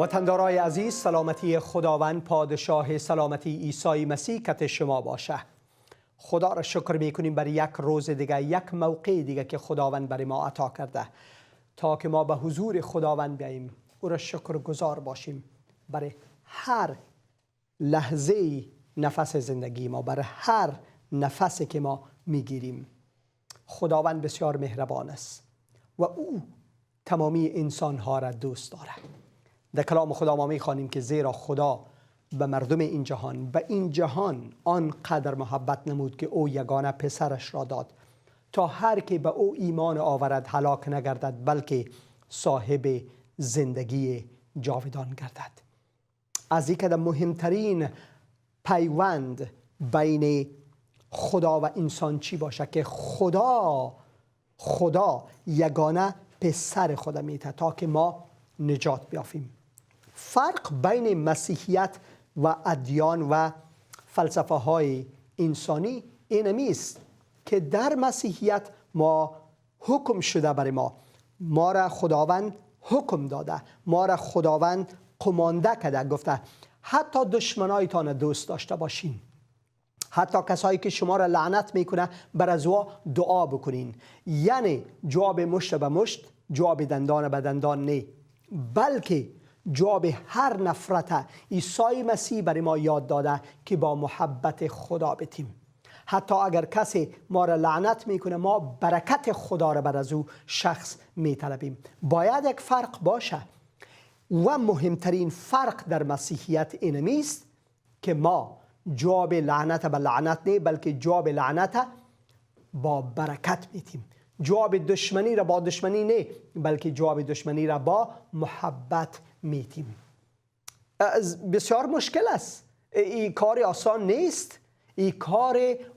وطندارای عزیز، سلامتی خداوند پادشاه سلامتی عیسی مسیح کت شما باشه. خدا را شکر میکنیم برای یک روز دیگه، یک موقع دیگه که خداوند برای ما عطا کرده تا که ما به حضور خداوند بیاییم، او را شکر گزار باشیم برای هر لحظه نفس زندگی ما، برای هر نفسی که ما میگیریم. خداوند بسیار مهربان است و او تمامی انسان ها را دوست داره. در کلام خدا ما میخوانیم که زیرا خدا به مردم این جهان، به این جهان آنقدر محبت نمود که او یگانه پسرش را داد تا هر که به او ایمان آورد هلاک نگردد بلکه صاحب زندگی جاودان گردد. از این که مهمترین پیوند بین خدا و انسان چی باشه که خدا یگانه پسر خدا میده تا که ما نجات بیافیم. فرق بین مسیحیت و ادیان و فلسفه های انسانی اینمی است که در مسیحیت ما حکم شده برای ما را خداوند حکم داده، ما را خداوند قمانده کرده، گفته حتی دشمنایتان دوست داشته باشین، حتی کسایی که شما را لعنت میکنه بر از او دعا بکنین. یعنی جواب مشت به مشت، جواب دندان به دندان نه، بلکه جواب هر نفرت عیسی مسیح برای ما یاد داده که با محبت خدا بتیم. حتی اگر کسی ما را لعنت میکنه ما برکت خدا را بر از او شخص میطلبیم. باید یک فرق باشه و مهمترین فرق در مسیحیت اینمی است که ما جواب لعنت به لعنت نه بلکه جواب لعنت با برکت میتیم. جواب دشمنی را با دشمنی نه بلکه جواب دشمنی را با محبت میتیم. بسیار مشکل است، این کار آسان نیست، این کار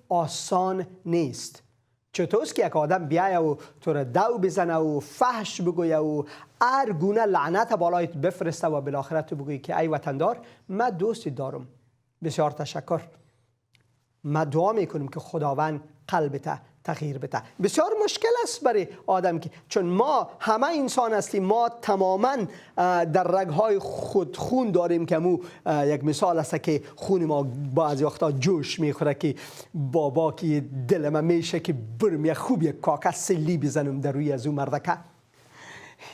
آسان نیست. چطورست که یک آدم بیایه و تو را دو بزنه و فحش بگویه و هر گونه لعنت بالایت بفرسته و بالاخره تو بگویی که ای وطندار من دوستی دارم، بسیار تشکر، ما دعا میکنیم که خداوند قلبت تغییر بده. بسیار مشکل است برای آدم که چون ما همه انسان هستیم، ما تماما در رگهای خود خون داریم که مو یک مثال است که خون ما بعضی وقتا جوش میخوره که بابا که دل من میشه که برم یک خوب یک کاکه سلی بزنم در روی از اون مردکه.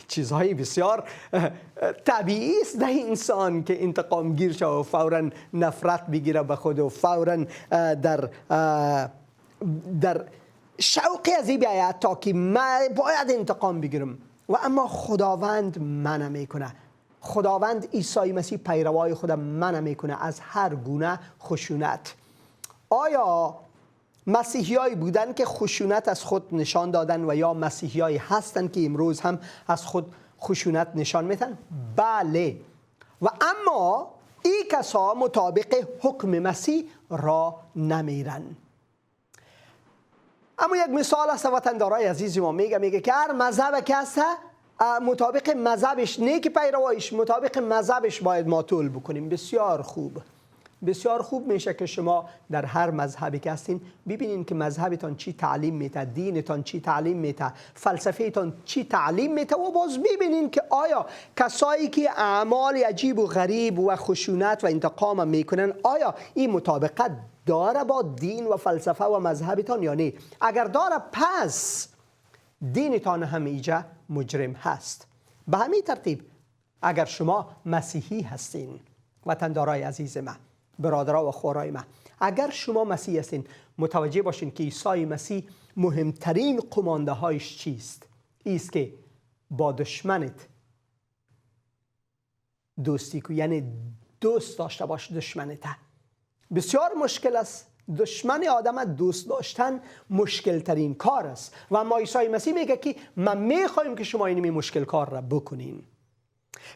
چیزهای بسیار طبیعی است در انسان که انتقام گیر شه و فورا نفرت بگیره به خود و فورا در شوقی از این بیاید تا که من باید انتقام بگیرم. و اما خداوند منع میکنه. خداوند عیسی مسیح پیروای خود منع میکنه از هر گونه خشونت. آیا مسیحیایی بودن که خشونت از خود نشان دادن و یا مسیحیایی هستن که امروز هم از خود خشونت نشان میدن؟ بله. و اما این کسا مطابق حکم مسیح را نمیرن. اما یک مثال است وطندارای عزیز ما، میگه که هر مذهب که هست مطابق مذهبش نه که پیروایش، مطابق مذهبش باید ما طول بکنیم. بسیار خوب، بسیار خوب میشه که شما در هر مذهبی که هستین ببینین که مذهبتان چی تعلیم میده، دینتان چی تعلیم میده، فلسفهتان چی تعلیم میده و باز ببینین که آیا کسایی که اعمال عجیب و غریب و خشونت و انتقام میکنن آیا این مطابقت داره با دین و فلسفه و مذهبتان یا نه. اگر داره پس دینتان هم ایجا مجرم هست. به همین ترتیب اگر شما مسیحی هستین وطندارای عزیز من، برادرها و خوارای من، اگر شما مسیحی هستین متوجه باشین که عیسی مسیح مهمترین قمانده هایش چیست؟ ایست که با دشمنت دوستی کو، یعنی دوست داشته باش دشمنت. بسیار مشکل است دشمن آدم دوست داشتن، مشکل ترین کار است. و اما عیسی مسیح میگه که من میخوایم که شما این مشکل کار را بکنین.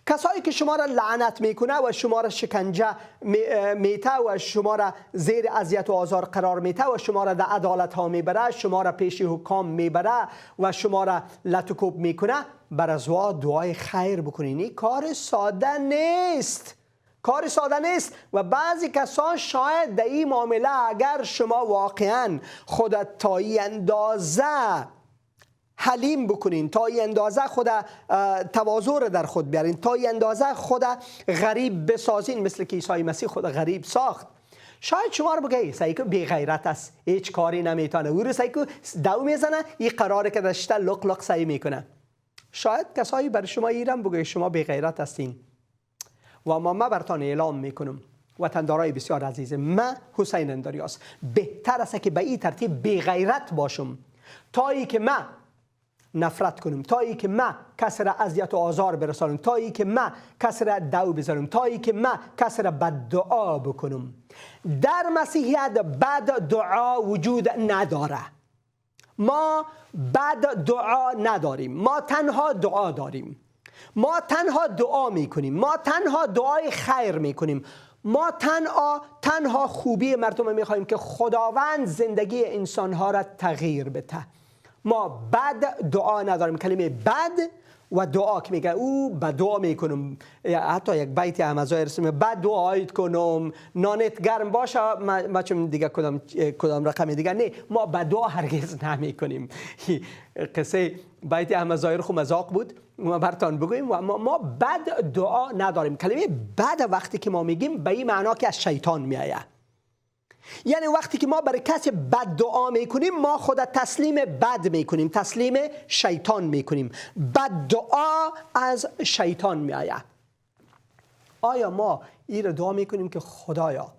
کسایی که شما را لعنت میکنه و شما را شکنجه میته و شما را زیر اذیت و آزار قرار میته و شما را در عدالت ها میبره، شما را پیش حکام میبره و شما را لطکوب میکنه، بر از دعای خیر بکنین. این کار ساده نیست، کار ساده نیست. و بعضی کسان شاید در این معامله اگر شما واقعا خودت تا این اندازه حلیم بکنین، تا این اندازه خود تواضع را در خود بیارین، تا این اندازه خود غریب بسازین، مثل که عیسی مسیح خود غریب ساخت. شاید شما رو بگه سعی که بی غیرت است، هیچ کاری نمیتونه، او رو سعی که دو میزنه، این قراره که داشته لق لق سعی میکنه. شاید کسایی بر شما ایران بگه شما بی غیرت هستین. و ما برتان اعلام میکنم وطندارای بسیار عزیز، من حسین اندریاس بهتر است که به این ترتیب بی غیرت باشم تا ای که من نفرت کنم، تا ای که من کسی را اذیت و آزار برسانم، تا ای که من کسی را دو بزنم، تا ای که من کسی را بددعا بکنم. در مسیحیت بد دعا وجود نداره. ما بد دعا نداریم، ما تنها دعا داریم. ما تنها دعا میکنیم، ما تنها دعای خیر میکنیم، ما تنها خوبی مردم میخواهیم که خداوند زندگی انسانها را تغییر بده. ما بد دعا نداریم. کلمه بد و دعا که میگه او بدعا میکنم، حتی یک بیت همزای رسمه بد دعایت کنم نانت گرم باشه، ما چون دیگه کدام رقم دیگه نه، ما بدعا هرگز نمیکنیم. قصه بیت همزایر خو مذاق بود، ما برتان بگویم. و ما بد دعا نداریم. کلمه بد وقتی که ما میگیم به این معنا که از شیطان میآید، یعنی وقتی که ما برای کسی بد دعا میکنیم ما خود تسلیم بد میکنیم، تسلیم شیطان میکنیم. بد دعا از شیطان میآید. آیا ما این را دعا میکنیم که خدایا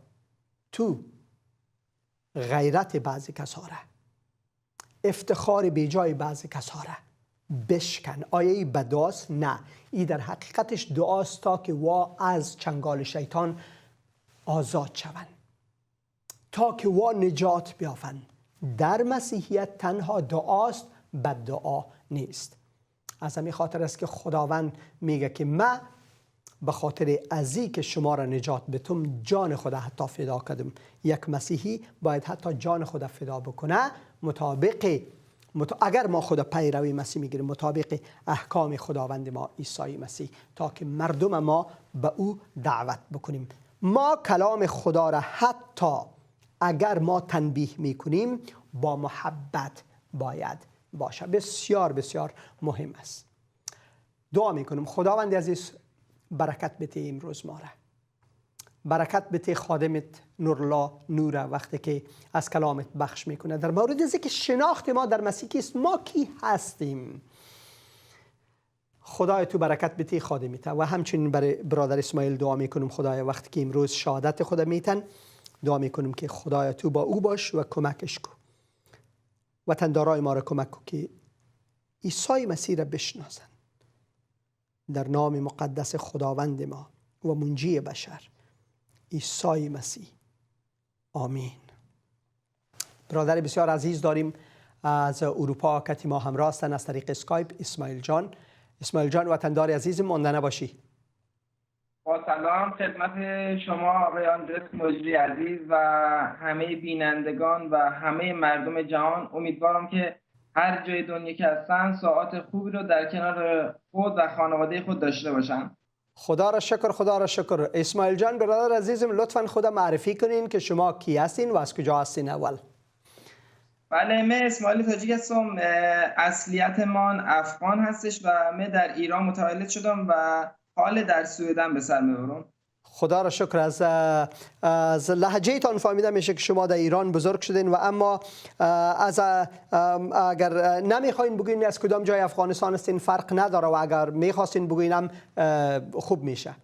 تو غیرت بعضی کسا را، افتخار بی جای بعضی کسا را بشکن؟ آیا این بدعاست؟ نه، این در حقیقتش دعاست تا که وا از چنگال شیطان آزاد شوند، تا که وا نجات بیافند. در مسیحیت تنها دعاست، بد دعا نیست. از همین خاطر است که خداوند میگه که من به خاطر ازی که شما را نجات بدم جان خود حتی فدا کردم. یک مسیحی باید حتی جان خود فدا بکنه اگر ما خود پیروی مسیح میگیریم مطابق احکام خداوند ما عیسی مسیح، تا که مردم ما به او دعوت بکنیم. ما کلام خدا را حتی اگر ما تنبیه میکنیم با محبت باید باشه. بسیار بسیار مهم است. دعا میکنم خداوند عزیز برکت بده امروز ما را، برکت بده خادمت نورالله نوره وقتی که از کلامت بخش میکنه در مورد از که شناخت ما در مسیح کیست، ما کی هستیم. خدای تو برکت بده خادمت. و همچنین برای برادر اسماعیل دعا میکنم خدای وقتی که امروز شهادت خود میتن، دعا میکنم که خدای تو با او باش و کمکش کن. وطندارای ما را کمک کن که عیسی مسیح را بشناسند. در نام مقدس خداوند ما و منجی بشر عیسی مسیح، آمین. برادر بسیار عزیز داریم از اروپا که ما همراه هستند از طریق اسکایپ، اسماعیل جان. اسماعیل جان وطندار عزیز ماندنه باشی. با سلام خدمت شما آقای آندرس مجری عزیز و همه بینندگان و همه مردم جهان. امیدوارم که هر جای دنیا که هستن ساعات خوبی رو در کنار خود و خانواده خود داشته باشن. خدا را شکر، خدا را شکر. اسماعیل جان برادر عزیزم لطفاً خود معرفی کنین که شما کی هستین و از کجا هستین اول؟ بله، من اسماعیل تاجیک هستم. اصلیت من افغان هستش و من در ایران متولد شدم و حال در سویدن به سر میبرم. خدا را شکر. از لهجه تان فهمیده میشه که شما در ایران بزرگ شدین و اما اگر نمیخواین بگوین از کدام جای افغانستان هستین فرق نداره و اگر میخواستین بگوینم خوب میشه.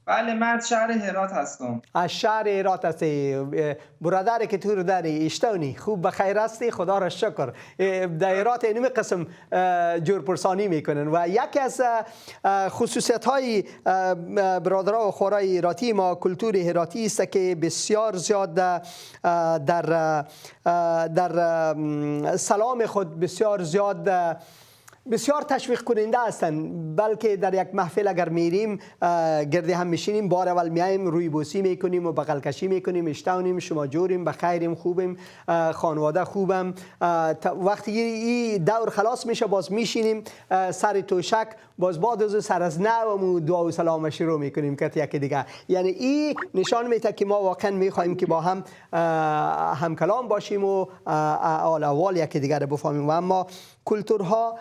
بله، من از شهر هرات هستم. از شهر هرات هستی. برادر که تو رو داری اشتونی خوب بخیر هستی؟ خدا را شکر. در هرات اینمی قسم جورپرسانی میکنن و یکی از خصوصیت های برادرها و خورای هراتی ما کلتور هراتی است که بسیار زیاد در سلام خود بسیار زیاد بسیار تشویق کننده هستند. بلکه در یک محفل اگر میریم گرد هم میشینیم، بار اول میایم روی بوسی میکنیم و بغل کشی میکنیم، اشتونیم، شما جوریم، بخیریم، خوبیم، خانواده خوبم. وقتی این دور خلاص میشه باز میشینیم سر توشک، باز بعد از سر از نو و دعا و سلام شروع میکنیم که یکی دیگه. یعنی این نشان میده که ما واقعا میخوایم که با هم کلام باشیم و اول یکی دیگر رو بفهمیم. و اما کلتورها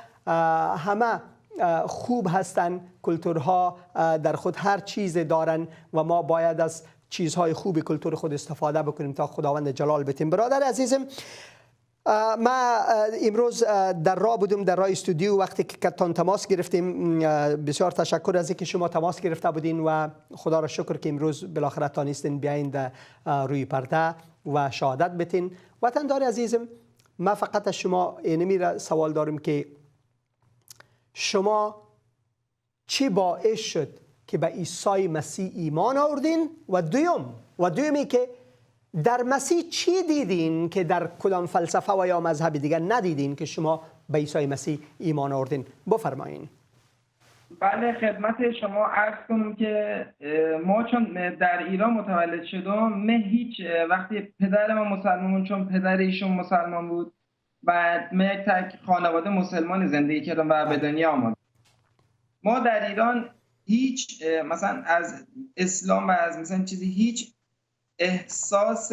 همه خوب هستند، کلتورها در خود هر چیز دارن و ما باید از چیزهای خوب کلتور خود استفاده بکنیم تا خداوند جلال بتیم. برادر عزیزم، ما امروز در راه بودم، در راه استودیو، وقتی که تان تماس گرفتیم. بسیار تشکر از اینکه شما تماس گرفته بودین و خدا را شکر که امروز بالاخره تانستین بیاین روی پرده و شهادت بتین. وطندار عزیزم، ما فقط از شما اینمی سوال دارم که شما چی باعث شد که به عیسی مسیح ایمان آوردین؟ و دومی که در مسیح چی دیدین که در کدام فلسفه و یا مذهب دیگر ندیدین که شما به عیسی مسیح ایمان آوردین؟ بفرمایین. بله، خدمت شما عرض کنم که ما چون در ایران متولد شدم، من هیچ وقتی پدر ما مسلمان، چون پدر ایشون مسلمان بود و من یک تک خانواده مسلمان زندگی کردم و به دنیا آمدم. ما در ایران هیچ مثلا از اسلام و از مثلا چیزی هیچ احساس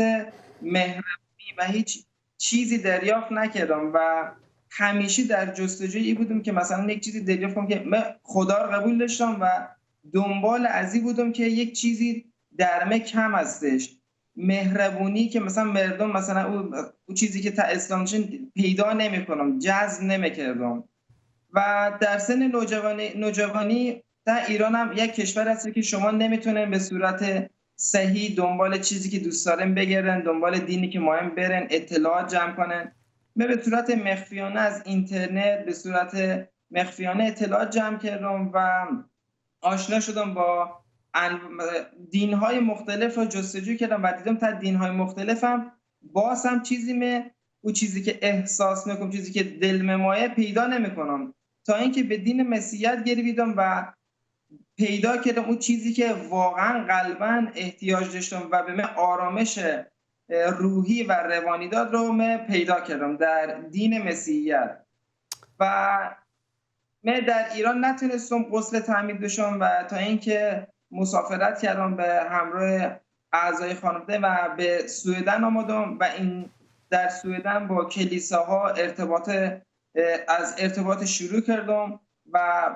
مهربانی و هیچ چیزی دریافت نکردم و همیشه در جستجوی بودم که مثلا یک چیزی دریافت کنم که من خدا رو قبول داشتم و دنبال ازی بودم که یک چیزی در من کم هستش، مهربونی که مثلا مردم مثلا او چیزی که تا اسلامشون پیدا نمی‌کنم، جذب نمی‌کردم. و در سن نوجوانی در ایران هم یک کشور هست که شما نمیتونن به صورت صحیح دنبال چیزی که دوست دارن بگردن، دنبال دینی که مهم برن، اطلاعات جمع کنن. من به صورت مخفیانه از اینترنت به صورت مخفیانه اطلاعات جمع کردم و آشنا شدم با دین‌های مختلف رو جستجو کردم و دیدم تا دین‌های مختلفم باز هم او چیزی که احساس میکنم، چیزی که دل ممایه پیدا نمیکنم، تا اینکه به دین مسیحیت گرویدم و پیدا کردم اون چیزی که واقعا قلباً احتیاج داشتم و به من آرامش روحی و روانی داد رو من پیدا کردم در دین مسیحیت. و من در ایران نتونستم غسل تعمید بشم و تا اینکه مسافرت کردم به همراه اعضای خانواده و به سوئدن آمدم و این در سوئدن با کلیساها ارتباط شروع کردم و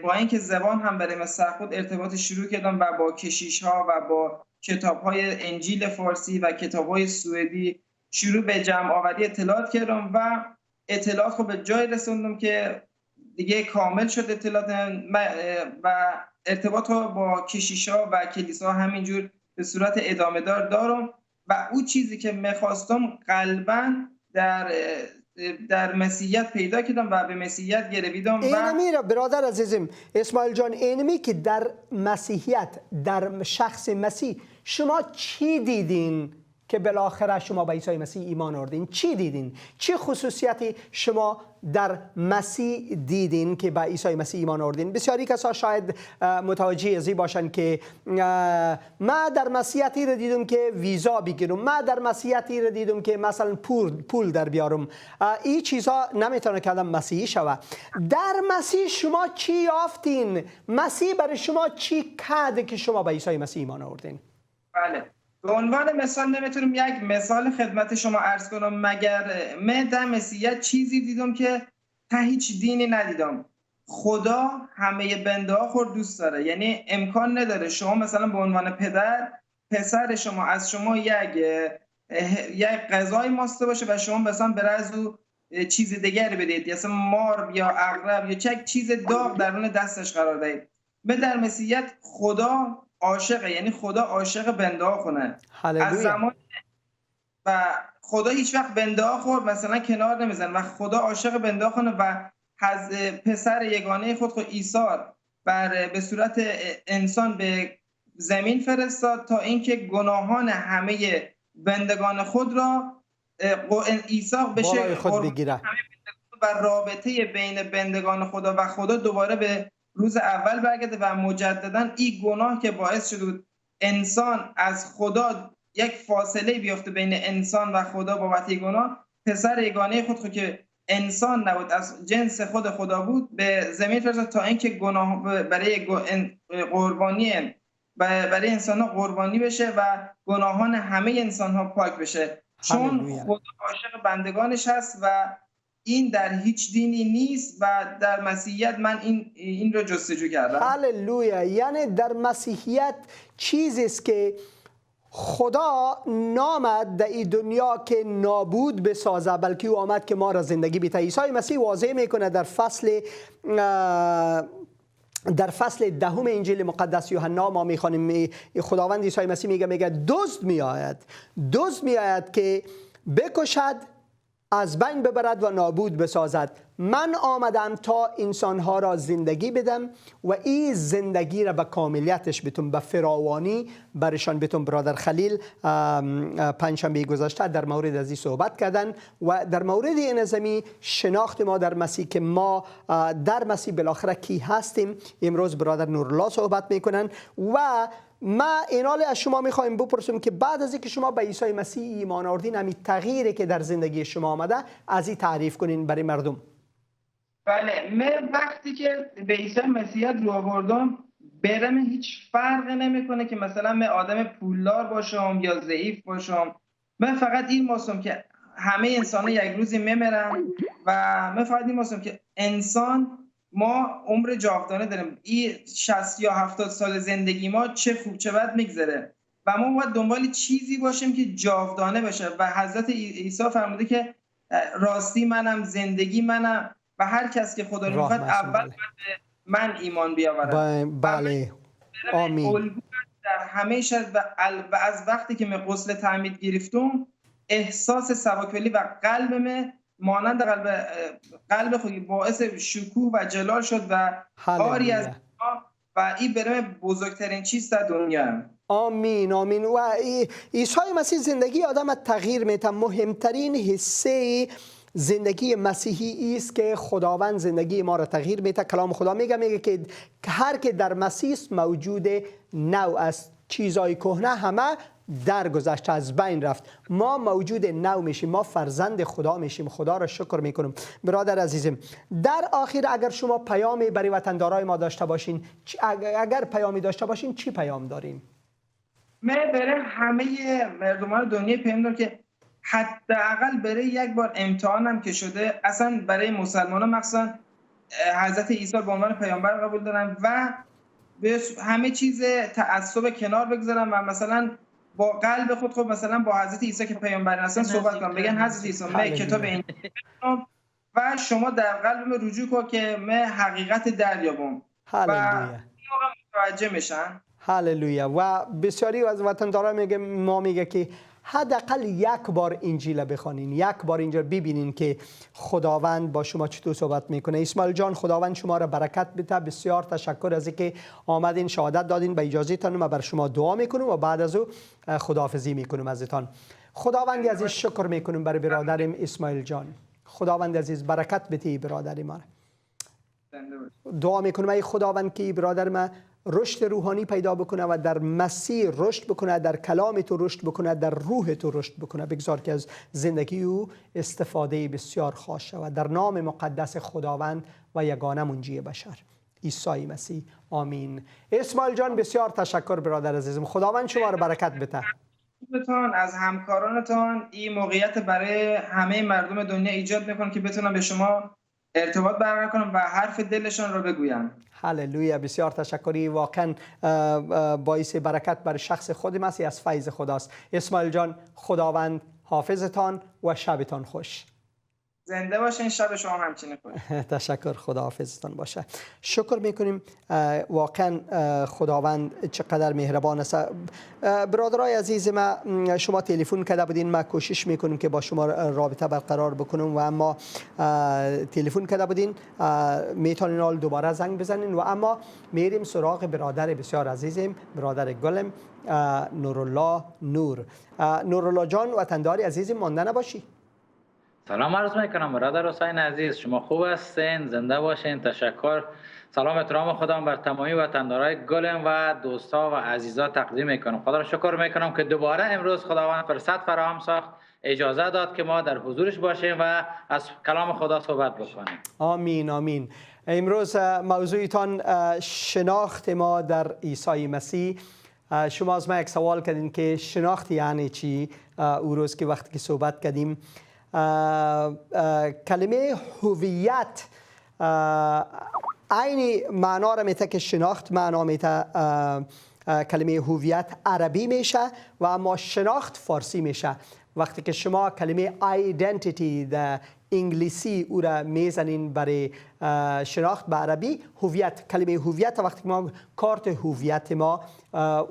با اینکه زبان هم برای من سخت بود ارتباط شروع کردم و با کشیش‌ها و با کتاب‌های انجیل فارسی و کتاب‌های سوئدی شروع به جمع آوری اطلاعات کردم و اطلاعات رو به جای رسوندم که دیگه کامل شد اطلاعات و ارتباط رو با کشیش‌ها و کلیسا همینجور به صورت ادامه دارم و اون چیزی که می‌خواستم قلباً در مسیحیت پیدا کردم و به مسیحیت گرویدم. اینمی را برادر عزیزم اسماعیل جان، اینمی که در مسیحیت، در شخص مسیح شما چی دیدین که بالاخره شما به عیسی مسیح ایمان آوردین؟ چی دیدین؟ چه خصوصیتی شما در مسیح دیدین که به عیسی مسیح ایمان آوردین؟ بسیاری کسا شاید متوجه ازی باشن که ما در مسیحیتی رو دیدم که ویزا بگیرم، ما در مسیحیتی رو دیدم که مثلا پول در بیارم. این چیزها نمیتونه که آدم مسیحی شوه. در مسیح شما چی یافتین؟ مسیح برای شما چی کرد که شما به عیسی مسیح ایمان آوردین؟ بله، به عنوان مثال نمیتونم یک مثال خدمت شما عرض کنم، مگر من در مسیحیت چیزی دیدم که تا هیچ دینی ندیدم. خدا همه بنده ها خود دوست داره، یعنی امکان نداره شما مثلا به عنوان پسر شما از شما یک غذای ماسته باشه و شما مثلا برای از او چیز دیگر بدید، مثلا مار یا عقرب یا چک چیز داغ درون دستش قرار دهید. به در مسیحیت خدا عاشقه، یعنی خدا عاشق بنده ها کنه. از زمان و خدا هیچ وقت بنده ها خود مثلا کنار نمیزن و خدا عاشق بنده ها کنه و از پسر یگانه خود عیسی به صورت انسان به زمین فرستاد تا اینکه گناهان همه بندگان خود را عیسی بشه خود بگیره و و رابطه بین بندگان خدا و خدا دوباره به روز اول برگرده و مجددا این گناه که باعث شده بود انسان از خدا یک فاصله بیفته بین انسان و خدا بابت گناه، پسر یگانه خود که انسان نبود، از جنس خود خدا بود، به زمین فرستاد تا اینکه گناه برای قربانی برای انسان ها قربانی بشه و گناهان همه انسان ها پاک بشه، چون خدا عاشق بندگانش هست و این در هیچ دینی نیست و در مسیحیت من این رو جستجو کردم. هللویا. یعنی در مسیحیت چیزی است که خدا نامد در این دنیا که نابود بسازه، بلکه او آمد که ما را زندگی بده. عیسی مسیح واضح میکنه در فصل 10 انجیل مقدس یوحنا ما میخوانیم خداوند عیسی مسیح میگه دزد میآید که بکشد، از بین ببرد و نابود بسازد. من آمدم تا انسانها را زندگی بدم و این زندگی را به کاملیتش بتون، به فراوانی برشان بتون. برادر خلیل پنجشنبه گذشته در مورد از این صحبت کردن و در مورد این زمین شناخت ما در مسیح که ما در مسیح بالاخره کی هستیم. امروز برادر نورالله صحبت میکنن و ما اینال از شما میخوایم بپرسیم که بعد از اینکه شما به عیسی مسیح ایمان آوردین، همین تغییری که در زندگی شما آمده از این تعریف کنین برای مردم. بله، من وقتی که به عیسی مسیح رو آوردم، برام هیچ فرق نمیکنه که مثلا من آدم پولدار باشم یا ضعیف باشم. من فقط این ماسم که همه انسان یک روزی میمیرن و من فقط این ماسم که انسان ما عمر جاودانه داریم. این 60 یا 70 سال زندگی ما چه خوب چه بد میگذره و ما باید دنبال چیزی باشیم که جاودانه باشه و حضرت عیسی فرموده که راستی منم، زندگی منم و هر کس که خدا رو میخواد اول به من ایمان بیاورد. بله آمین. در همه شد و از وقتی که من غسل تعمید گرفتم، احساس سبکولی و قلبم مانند قلب خودی باعث شکوه و جلال شد و آری از و این برای بزرگترین چیز در دنیا. آمین آمین. و عیسی مسیح زندگی آدم تغییر میده. مهمترین حصه زندگی مسیحی است که خداوند زندگی ما را تغییر میده. کلام خدا میگه که هر که در مسیح موجود نو است، چیزای کهنه همه درگذشت، از بین رفت. ما موجود نو میشیم، ما فرزند خدا میشیم. خدا را شکر میکنم. برادر عزیزم، در آخر اگر شما پیامی برای وطندارای ما داشته باشین، اگر پیامی داشته باشین چی پیام دارین؟ من برای همه مردمان دنیا پیام دارم که حداقل برای یک بار امتحانم که شده، اصلا برای مسلمانان مخصوصا حضرت عیسی به عنوان پیامبر قبول دارن و به همه چیز تعصب کنار بگذارن و مثلا با قلب خود مثلا با حضرت عیسی که پیامبر هستن صحبت کنن، بگن حضرت عیسی من کتاب این و شما در قلبم رجوع کن که من حقیقت دریابم و متوجه میشن. هللویا. و بسیاری از وطنداران ما میگه که حداقل یک بار انجیل بخوانین، یک بار اینجا ببینین که خداوند با شما چطور صحبت میکنه. اسماعیل جان، خداوند شما را برکت بده. بسیار تشکر از اینکه آمدین شهادت دادین. به اجازهتان ما بر شما دعا میکنم و بعد از او خداحافظی میکنم ازتان. خداوند عزیز شکر میکنم برای برادرم اسماعیل جان. خداوند عزیز برکت بده برادر ما. دعا میکنم ای خداوند که برادر ما رشد روحانی پیدا بکنه و در مسیح رشد بکنه، در کلام تو رشد بکنه، در روح تو رشد بکنه. بگذار که از زندگی او استفاده بسیار خاص شود. در نام مقدس خداوند و یگانه منجی بشر عیسی مسیح، آمین. اسماعیل جان بسیار تشکر برادر عزیزم. خداوند شما را برکت بده. از همکارانتان این موقعیت برای همه مردم دنیا ایجاد میکنه که بتونن به شما ارتباط برقرار کنم و حرف دلشان رو بگویم. هللویا. بسیار تشکری. واقعا باعث برکت بر شخص خود مسیح از فیض خداست. اسماعیل جان، خداوند حافظتان و شبتان خوش. زنده باشین. شب شما همچنین خوش. تشکر. خدا حافظتان باشه. شکر میکنیم. واقعا خداوند چقدر مهربان است. برادرای عزیز ما، شما تلفن کرده بودین، ما کوشش میکنیم که با شما رابطه برقرار بکنیم و اما تلفن کرده بودین، میتونین حال دوباره زنگ بزنین و اما میریم سراغ برادر بسیار عزیزم، برادر گلم نورالله نور. نورالله جان، وطنداری عزیزم مانده نباشی. سلام عرض میکنم برادر حسین عزیز، شما خوب هستین؟ زنده باشین. تشکر. سلام احترام خودم بر تمامی وطندارای گلم و دوستا و عزیزا تقدیم میکنم. خدا را شکر میکنم که دوباره امروز خداوند فرصت فراهم ساخت، اجازه داد که ما در حضورش باشیم و از کلام خدا صحبت بکنیم. آمین آمین. امروز موضوعتان شناخت ما در عیسی مسیح. شما از ما یک سوال کردین که شناخت یعنی چی؟ او روز که وقتی که صحبت کردیم کلمه هویت عین معنا را میته که شناخت معنا میته کلمه هویت عربی میشه و اما شناخت فارسی میشه. وقتی که شما کلمه identity در انگلیسی او را میزنین برای شناخت به عربی هویت، کلمه هویت وقتی که ما کارت هویت ما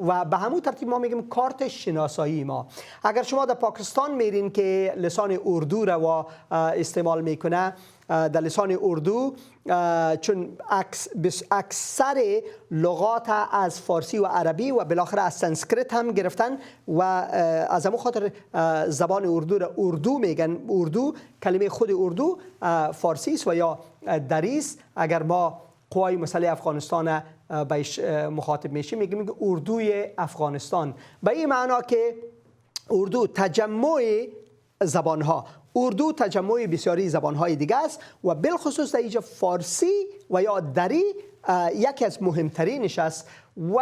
و به همون ترتیب ما میگیم کارت شناسایی ما. اگر شما در پاکستان میرین که لسان اردو را استعمال میکنه، در لسان اردو چون اکثر لغات از فارسی و عربی و بالاخره از سانسکریت هم گرفتن و از همون خاطر زبان اردو را اردو میگن. اردو کلمه خود اردو فارسی است و یا دریس. اگر ما قوای مسلح افغانستان بهش مخاطب میشیم میگیم اردوی افغانستان، به این معنا که اردو تجمع زبانها، اردو تجمع بسیاری زبانهای دیگه است و بالخصوص در اینجا فارسی و یا دری یکی از مهمترینش است. و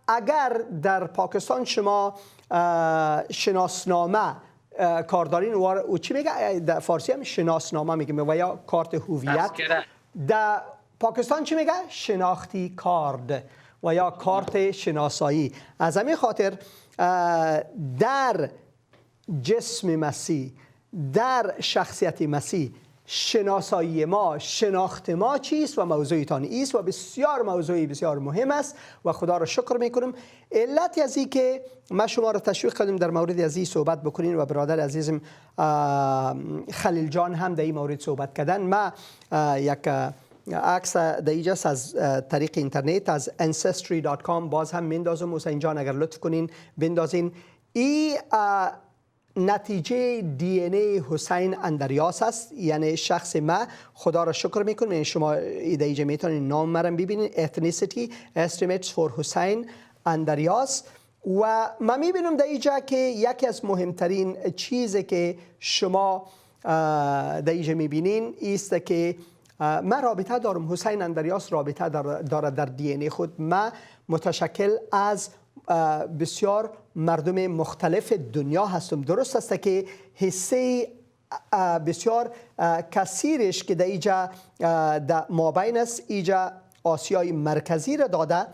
اگر در پاکستان شما شناسنامه کاردارین و چی میگه در فارسی هم شناسنامه میگه و یا کارت هویت، در پاکستان چی میگه شناختی کارت و یا کارت شناسایی. از همین خاطر در جسم مسیح، در شخصیت مسیح، شناسایی ما، شناخت ما چیست و موضوعتان ایست و بسیار موضوعی بسیار مهم است و خدا را شکر میکنم. علت از این که ما شما را تشویق کردیم در مورد از این صحبت بکنین و برادر عزیزم خلیل جان هم در این مورد صحبت کردن. ما یک عکس در اینجاست از طریق اینترنت از ancestry.com باز هم میندازم. حسین جان اگر لطف کنین بندازین. این نتیجه دی ان ای حسین اندریاس است، یعنی شخص ما. خدا را شکر میکنم. یعنی شما ایده میتونین نام مرم ببینین، ethnicity estimates for حسین اندریاس. و من میبینم در اینجا که یکی از مهمترین چیزی که شما در اینجا میبینین ایست که من رابطه دارم، حسین اندریاس رابطه داره در دی ان ای خود. من متشکل از بسیار مردم مختلف دنیا هستم. درست است که حصه بسیار کثیرش که در اینجا در مابین است، اینجا آسیای مرکزی را داده،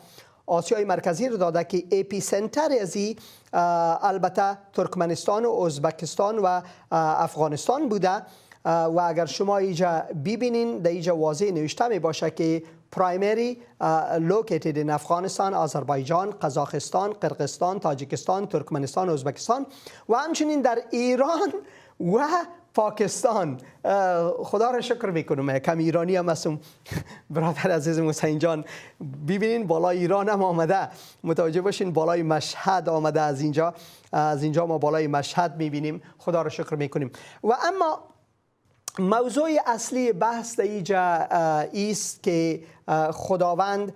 آسیای مرکزی را داده که اپی سنتر ازی البته ترکمنستان و ازبکستان و افغانستان بوده. و اگر شما اینجا ببینین در اینجا واضح نوشته می باشه که primary located in افغانستان، آذربایجان، قزاقستان، قرقستان، تاجیکستان، ترکمنستان، ازبکستان و همچنین در ایران و پاکستان. خدا را شکر میکنم کم ایرانی هم هستم. برادر عزیزم حسین جان ببینین بالای ایران هم آمده، متوجه باشین بالای مشهد آمده. از اینجا ما بالای مشهد میبینیم. خدا را شکر میکنیم. و اما موضوع اصلی بحث در اینجا ایست که خداوند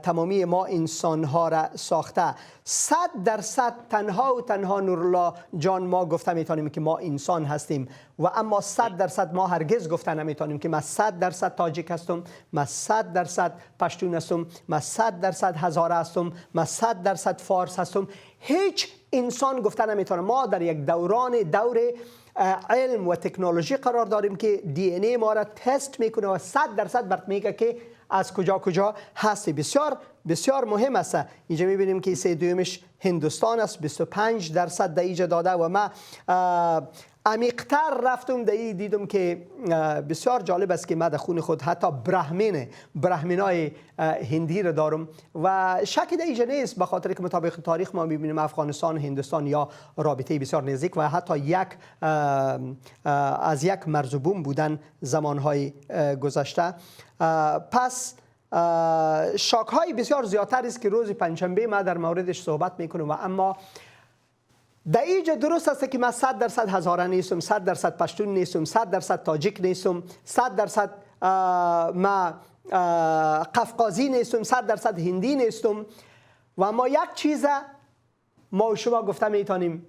تمامی ما انسانها را ساخته. 100% تنها و تنها نورالله جان ما گفته میتونیم که ما انسان هستیم و اما 100% ما هرگز گفته نمیتونیم که من 100% تاجیک هستم، من 100% پشتون هستم، من 100% هزاره هستم، من 100% فارس هستم. هیچ انسان گفته نمیتونه. ما در یک دور علم و تکنولوژی قرار داریم که دی ان ای ما را تست میکنه و 100% برات میگه که از کجا هستی. بسیار بسیار مهم است. اینجا میبینیم که سه دومش هندوستان است، 25% در اینجا داده. و ما عمیق‌تر رفتم در این دیدم که بسیار جالب است که من در خون خود حتی برهمنای هندی را دارم و شکی در اینجا نیست، به خاطر که مطابق تاریخ ما میبینیم افغانستان هندوستان یا رابطه بسیار نزدیک و حتی از یک مرزبون بودن زمانهای گذشته. پس شاک‌های بسیار زیادتر است که روز پنجشنبه ما در موردش صحبت میکنم. و اما در اینجا درست است که من 100% هزاره نیستم، 100% پشتون نیستم، 100% تاجیک نیستم، 100% ما قفقازی نیستم، 100% هندی نیستم. و ما یک چیز ما و شما گفته میتونیم،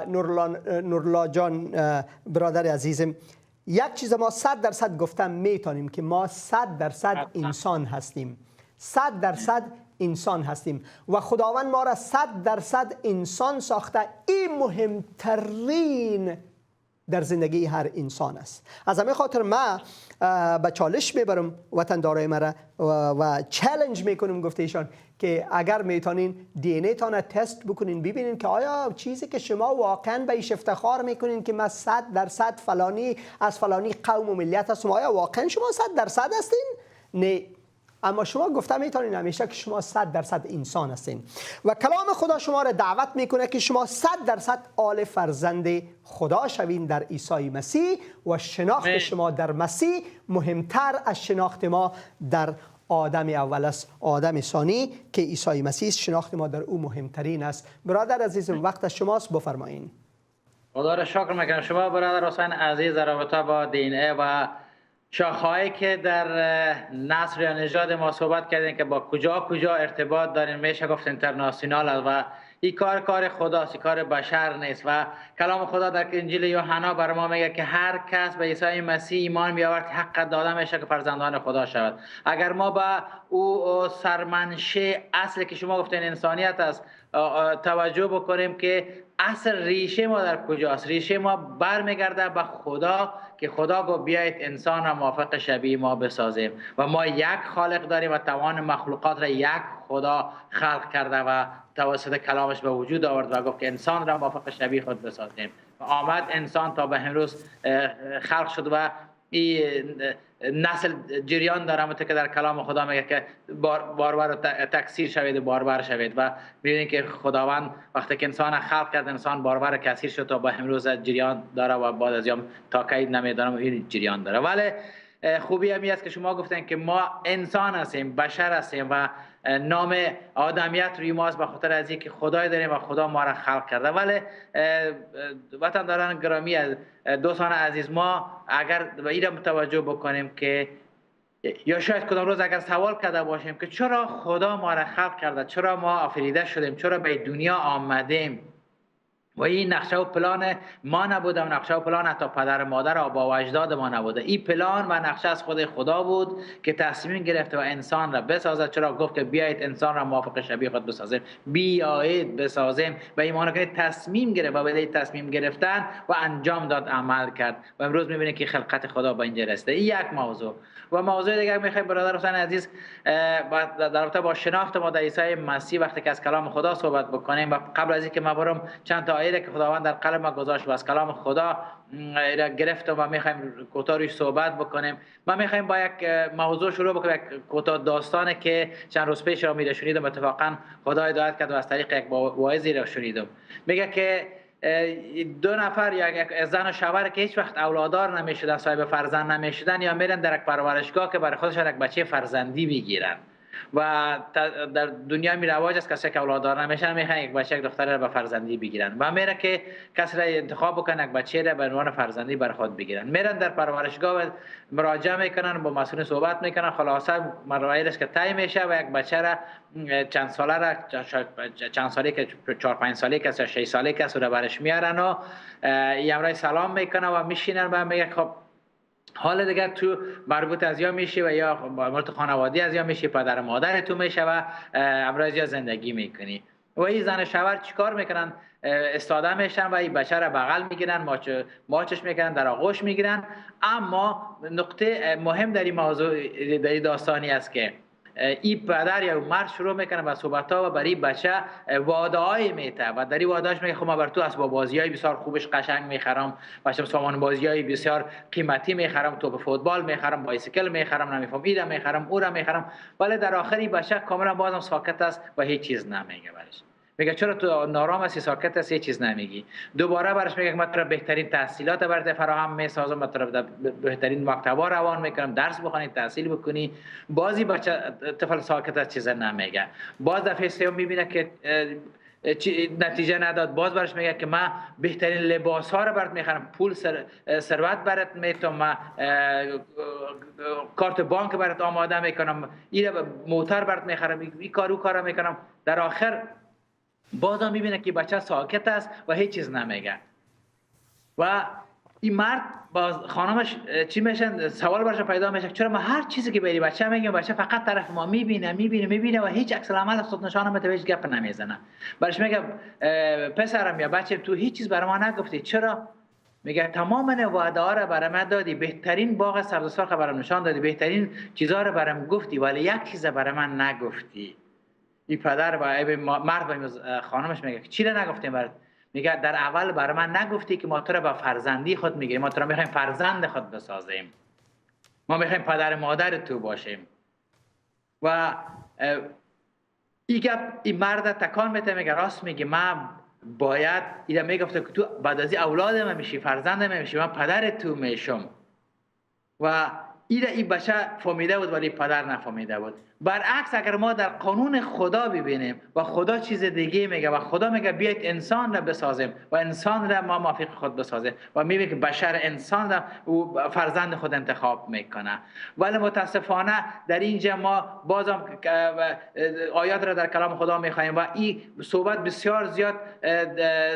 نورلا جان برادر عزیزم، یک چیز ما 100% گفتم میتونیم که ما 100% انسان هستیم، 100% انسان هستیم و خداوند ما را 100% انسان ساخته. این مهمترین در زندگی هر انسان است. از همین خاطر ما به چالش میبرم وطندارای مرا و چالش میکنم، گفته ایشان که اگر میتونین دی ان ای تان تست بکنین، ببینین که آیا چیزی که شما واقعا به ایش افتخار میکنین که ما 100% فلانی از فلانی قوم و ملیت هستم، آیا واقعا شما 100% هستین؟ نه. اما شما گفته میتونین همیشه که شما 100% انسان هستین و کلام خدا شما را دعوت میکنه که شما 100% آل فرزند خدا شوین در عیسی مسیح و شناخت شما در مسیح مهمتر از شناخت ما در آدم اول است، آدم ثانی که عیسی مسیح. شناخت ما در او مهمترین است. برادر عزیزم وقت شماست، بفرمایید. خدا را شکر میکنم. شما برادر حسین عزیز در رابطه با دی ان ای و شاخه‌هایی که در نسل یا نژاد ما صحبت کردیم که با کجا ارتباط داریم، میشه گفت اینترنشنال است و این کار خداست، کار بشر نیست. و کلام خدا در انجیل یوحنا بر ما میگه که هر کس به عیسی مسیح ایمان بیاورد حق داده میشه که فرزندان خدا شود. اگر ما به او سرمنشه اصلی که شما گفتین انسانیت است توجه بکنیم که اصل ریشه ما در کجاست، ریشه ما برمیگرده به خدا که خدا گفت بیایید انسان را موافق شبیه ما بسازیم و ما یک خالق داریم و تمام مخلوقات را یک خدا خلق کرده و توسط کلامش به وجود آورد و گفت که انسان را موافق شبیه خود بسازیم و آمد انسان تا به امروز خلق شد و این نسل جریان داره، همونطور که در کلام خدا میگه که باربر تکثیر شوید و باربر شوید و میبینید که خداوند وقتی که انسان خلق کرد انسان باربر کثیر شد تا به امروز جریان داره و بعد از یوم تا کی نمیدونم این جریان داره. ولی خوبی همی است که شما گفتن که ما انسان هستیم، بشر هستیم و نام آدمیت روی ماست به خاطر از اینکه خدای داریم و خدا ما را خلق کرده. ولی وطنداران گرامی، دوستان عزیز، ما اگر به این توجه بکنیم که یا شاید کدام روز اگر سوال کرده باشیم که چرا خدا ما را خلق کرده، چرا ما آفریده شدیم، چرا به دنیا آمدیم و این نقشه و پلان ما نبوده و نقشه و پلان حتی پدر مادر و با اجداد ما نبوده. این پلان و نقشه از خود خدا بود که تصمیم گرفته و انسان را بسازد. چرا گفت که بیایید انسان را موافق شبیه خود بسازیم، بیایید بسازیم و ایمان کنید تصمیم گرفت و به تصمیم گرفتن و انجام داد عمل کرد و امروز میبینید که خلقت خدا به اینجا رسیده. این یک موضوع. و موضوع دیگر میخوایم برادر حسین عزیز در رابطه با شناخت ما در عیسی مسیح وقتی که از کلام خدا صحبت بکنیم و قبل از اینکه ما برم چند تا آیه که خداوند در قلب ما گذاشت و از کلام خدا را گرفتم و میخوایم کوتاه روش صحبت بکنیم. ما میخوایم با یک موضوع شروع بکنیم، یک کوتاه داستانی که چند روز پیش را شنیدم، اتفاقا خدا هدایت کرد و از طریق یک واعظی را شنیدم. میگه که دو نفر یا یک زن و شوهر که هیچ وقت اولادار نمیشدن، صاحب فرزند نمیشدن، یا میرن در یک پرورشگاه که برای خودشان یک بچه فرزندی بگیرن و در دنیا می رواج است کسی که اولادار نمیشن میخوان یک بچه یک دختر را به فرزندی بگیرن و میره که کسی را انتخاب بکنن یک بچه را به عنوان فرزندی بر خود بگیرن. میرن در پرورشگاه مراجعه میکنن، با مسئول صحبت میکنن، خلاصه مراحل است که طی میشه و یک بچه را چند ساله که 4-5 ساله که 6 ساله که را برش میارن و امرای سلام میکنن و میشینن و میگه خب حال دیگر تو مربوط از یا میشه و یا مربوط خانوادی از یا میشه، پدر مادر تو میشه و امروز یا زندگی میکنی و این زن شوهر چیکار میکنن؟ استاده میشن و این بچه را بغل میگیرن، ماچش میکنن، در آغوش میگیرن. اما نقطه مهم در این موضوع در این داستانی است که این پدر یا مرد شروع میکنه با صحبت‌ها و برای بچه وعده‌ای میده و در این وعده‌اش میگه خب من بر تو اسباب بازیای بسیار خوبش قشنگ میخرم، بچه‌م سامان بازیای بسیار قیمتی میخرم، توپ فوتبال میخرم، بایسیکل میخرم، نمیفهم اینا میخرم، اون را میخرم. ولی در آخری بچه کاملا بازم ساکت است و هیچ چیز نمیگه برش. میگه چرا تو نارام هستی، ساکت هستی، چیز نمیگی. دوباره برش میگه من تو بهترین تحصیلات برات فراهم میسازم، من تو بهترین مکتبا روان میکنم، درس بخونی، تحصیل بکنی. بازی بچه طفل ساکت است، چیز نمیگه. باز دفعه سوم میبینه که نتیجه نداد، باز برش میگه که من بهترین لباس ها رو برات میخرم، پول ثروت برات میتونم، من کارت بانک برات آماده میکنم، این موتور برات میخرم، این کارو میکنم. در آخر بازم میبینه که بچه ساکت است و هیچ چیز نمیگه و این مرد با خانمش چی میشن، سوال برش پیدا میشه چرا ما هر چیزی که بری بچه میگیم بچه فقط طرف ما میبینه و هیچ عکس العمل خود نشان نمیده، هیچ گپ نمیزنه. برش میگه پسرم یا بچه تو هیچ چیز برای ما نگفتی، چرا؟ میگه تمام وعده ها رو برای من دادی، بهترین باغ سبز سرخ برام نشان دادی، بهترین چیزا رو برام گفتی، ولی یک چیز برای من نگفتی. این پدر و مرد به خانمش میگه چی رو نگفتیم برات؟ میگه در اول برای من نگفتی که ما تو رو به فرزندی خود میگیریم، ما تو رو میخوایم فرزند خود بسازیم، ما میخوایم پدر مادر تو باشیم. و این مرد تکان میده، میگه راست میگه، من باید اینا میگفته که تو بعد از این اولاد من میشی، فرزند من میشی، من پدر تو میشم. و این بچه فهمیده بود ولی پدر نفهمیده بود. برعکس اگر ما در قانون خدا ببینیم و خدا چیز دیگه میگه و خدا میگه بیایید انسان را بسازیم و انسان را ما موافق خود بسازیم و میبینیم که بشر انسان را فرزند خود انتخاب میکنه. ولی متاسفانه در اینجا ما بازم آیات را در کلام خدا میخوایم و این صحبت بسیار زیاد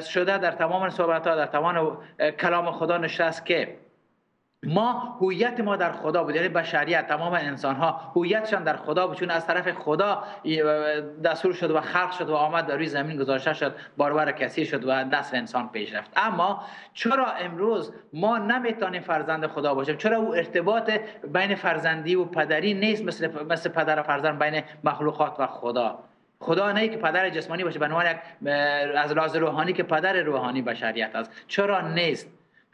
شده در تمام صحبت ها، در تمام کلام خدا نشسته است که ما هویت ما در خدا بود، یعنی بشریت تمام انسان ها هویتشان در خدا بود، چون از طرف خدا دستور شد و خلق شد و آمد در روی زمین گذاشته شد، بارور کثیر شد و نسل انسان پیش رفت. اما چرا امروز ما نمیتونیم فرزند خدا باشیم؟ چرا او ارتباط بین فرزندی و پدری نیست مثل پدر و فرزند بین مخلوقات و خدا؟ خدا نه که پدر جسمانی باشه، به عنوان از لحاظ روحانی که پدر روحانی بشریت است. چرا نیست؟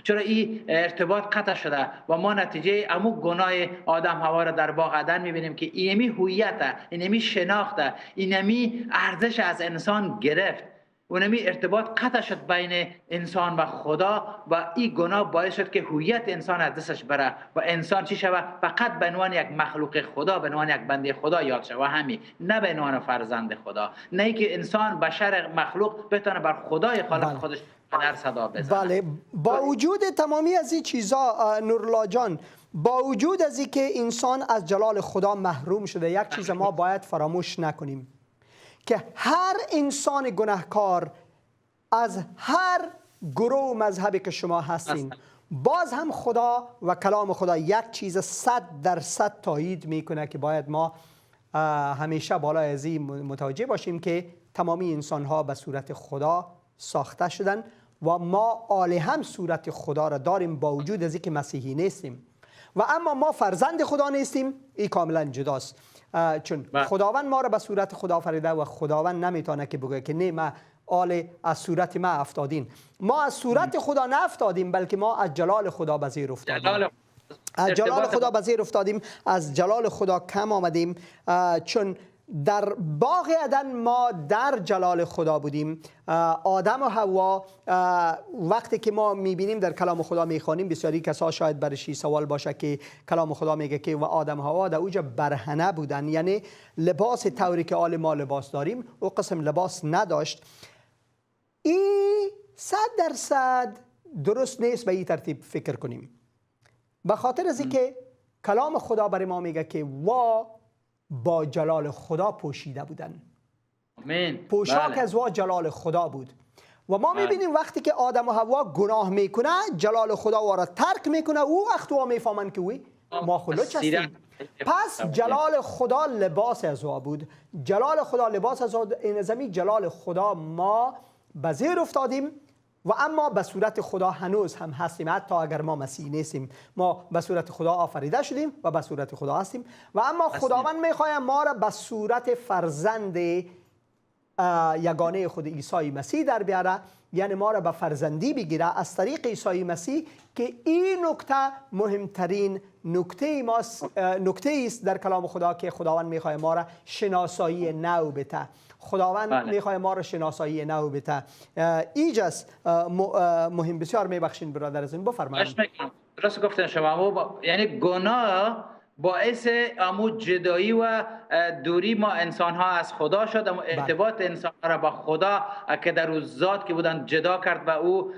چرا این ارتباط قطع شده و ما نتیجه امو گناه آدم حوا را در باغ عدن میبینیم که اینمی هویت، اینمی شناخت، اینمی ارزش از انسان گرفت، اونمی ارتباط قطع شد بین انسان و خدا و این گناه باعث شد که هویت انسان از دستش بره و انسان چی شود؟ فقط به عنوان یک مخلوق خدا، به عنوان یک بنده خدا یاد شود، همین، نه به عنوان فرزند خدا. نه ای که انسان بشر مخلوق بتونه بر خدای خالق خودش صدا بزنه. بله، با وجود تمامی از این چیزا نورالله جان، با وجود از این که انسان از جلال خدا محروم شده، یک چیز ما باید فراموش نکنیم که هر انسان گناهکار از هر گروه و مذهبی که شما هستین، باز هم خدا و کلام خدا یک چیز 100% تایید میکنه که باید ما همیشه بالای از این متوجه باشیم که تمامی انسان ها به صورت خدا ساخته شدن و ما آل هم صورت خدا را داریم با وجود از اینکه مسیحی نیستیم. و اما ما فرزند خدا نیستیم، این کاملا جداست، چون خداوند ما را به صورت خدا آفریده و خداوند نمیتونه که بگه که نه ما آل از صورت ما افتادین. ما از صورت خدا نافتادیم، بلکه ما از جلال خدا به زیر افتادیم. از جلال خدا به زیر افتادیم، از جلال خدا کم آمدیم، چون در باغ عدن ما در جلال خدا بودیم. آدم و حوا، وقتی که ما میبینیم در کلام خدا میخوانیم، بسیاری کسا شاید برشی سوال باشه که کلام خدا میگه که و آدم و حوا در اوجا برهنه بودن، یعنی لباس طوری که آل ما لباس داریم او قسم لباس نداشت. این 100% درست نیست به این ترتیب فکر کنیم، به خاطر از اینکه کلام خدا برای ما میگه که با جلال خدا پوشیده بودن. پوشاک از جلال خدا بود. و ما میبینیم وقتی که آدم و حوا گناه میکنه، جلال خدا را ترک میکنه، او وقت وا میفهمن که وی ما خلوچ هستیم. پس جلال خدا لباس از بود، جلال خدا لباس از این زمین جلال خدا ما به زیر افتادیم و اما به صورت خدا هنوز هم هستیم. حتی اگر ما مسیح نیستیم، ما به صورت خدا آفریده شدیم و به صورت خدا هستیم و اما خداوند میخواهد ما را به صورت فرزند یگانه خود عیسی مسیح در بیاره، یعنی ما را به فرزندی بگیره از طریق عیسی مسیح، که این نکته مهمترین نکته است در کلام خدا که خداوند میخواهد ما را شناسایی نو بده. خداوند میخواد ما را شناسایی نو بده. ایجاز مهم، بسیار میبخشین برادر از این، بفرمایید. درست گفتن شما، یعنی گناه باعث امو جدایی و دوری ما انسان ها از خدا شد. اما ارتباط انسان ها را با خدا که در روز ذات که بودن جدا کرد و او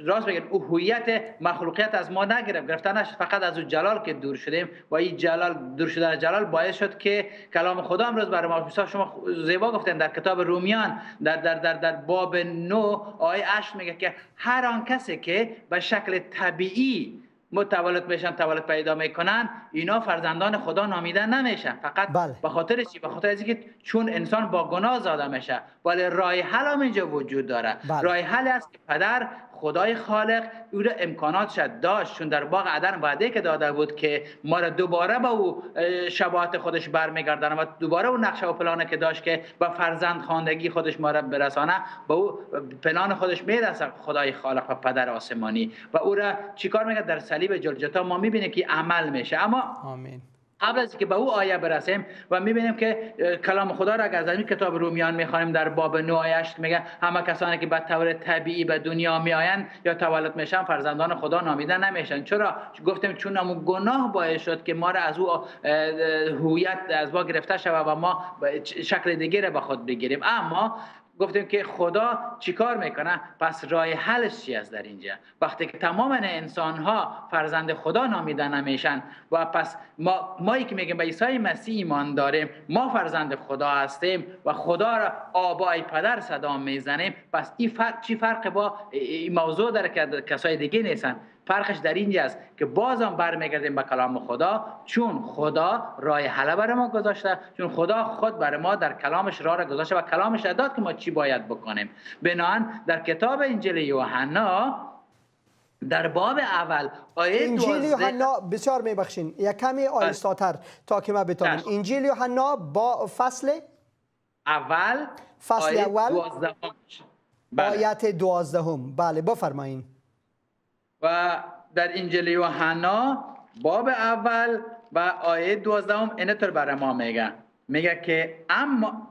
راست بگید او هویت مخلوقیت از ما گرفتنش فقط از او جلال که دور شدیم و این جلال دور شدن جلال باعث شد که کلام خدا امروز برای ما شما زیبا گفتن در کتاب رومیان در باب 9 آیه 8 میگه که هر آن کسی که به شکل طبیعی متولد میشن، تولد پیدا میکنن، اینا فرزندان خدا نامیده نمیشن. فقط به خاطر چی؟ به خاطر اینکه چون انسان با گناه زاده میشه. ولی راه حل هم اینجا وجود داره. راه حل است که پدر خدای خالق او را امکاناتش داشت، چون در باغ عدن وعده که داده بود که ما را دوباره به او شباهت خودش برمیگردانه و دوباره اون نقشه و پلان که داشت که به فرزند خواندگی خودش ما را برسانه، به او پلان خودش میرسه خدای خالق و پدر آسمانی. و او را چیکار میکنه؟ در صلیب جلجتا ما میبینیم که عمل میشه. اما آمین. قبل از که به او آیه برسیم و میبینیم که کلام خدا را اگر در کتاب رومیان میخوانیم در باب 9 آیه 8 میگه همه کسانی که به طور طبیعی به دنیا میآیند یا تولد میشن فرزندان خدا نامیده نمیشن. چرا؟ گفتیم چون همون گناه باعث شد که ما را از او هویت از ما گرفته شود و ما شکل دیگه را به خود بگیریم. اما گفتیم که خدا چیکار میکنه؟ پس راه حلش چی است در اینجا؟ وقتی که تمام انسان ها فرزند خدا نامیده نمیشن و پس مایی که میگیم به عیسی مسیح ایمان داریم، ما فرزند خدا هستیم و خدا را آبای پدر صدا میزنیم، پس این فرق چی فرق با این موضوع داره که کسای دیگه نیستن؟ فرقش در اینجا است که بازم برمیگردیم به کلام خدا، چون خدا راه حل برای ما گذاشته، چون خدا خود برای ما در کلامش راه را گذاشته و کلامش داد که ما چی باید بکنیم. بنابراین در کتاب انجیل یوحنا در باب اول آیه 12 انجیل یوحنا بسیار میبخشین یک کمی آهسته‌تر تا که ما بتونیم. انجیل یوحنا با فصل اول آیت 12. بله بفرمایید. و در انجیل یوحنا باب اول و آیه 12 اینطور برای ما میگه که اما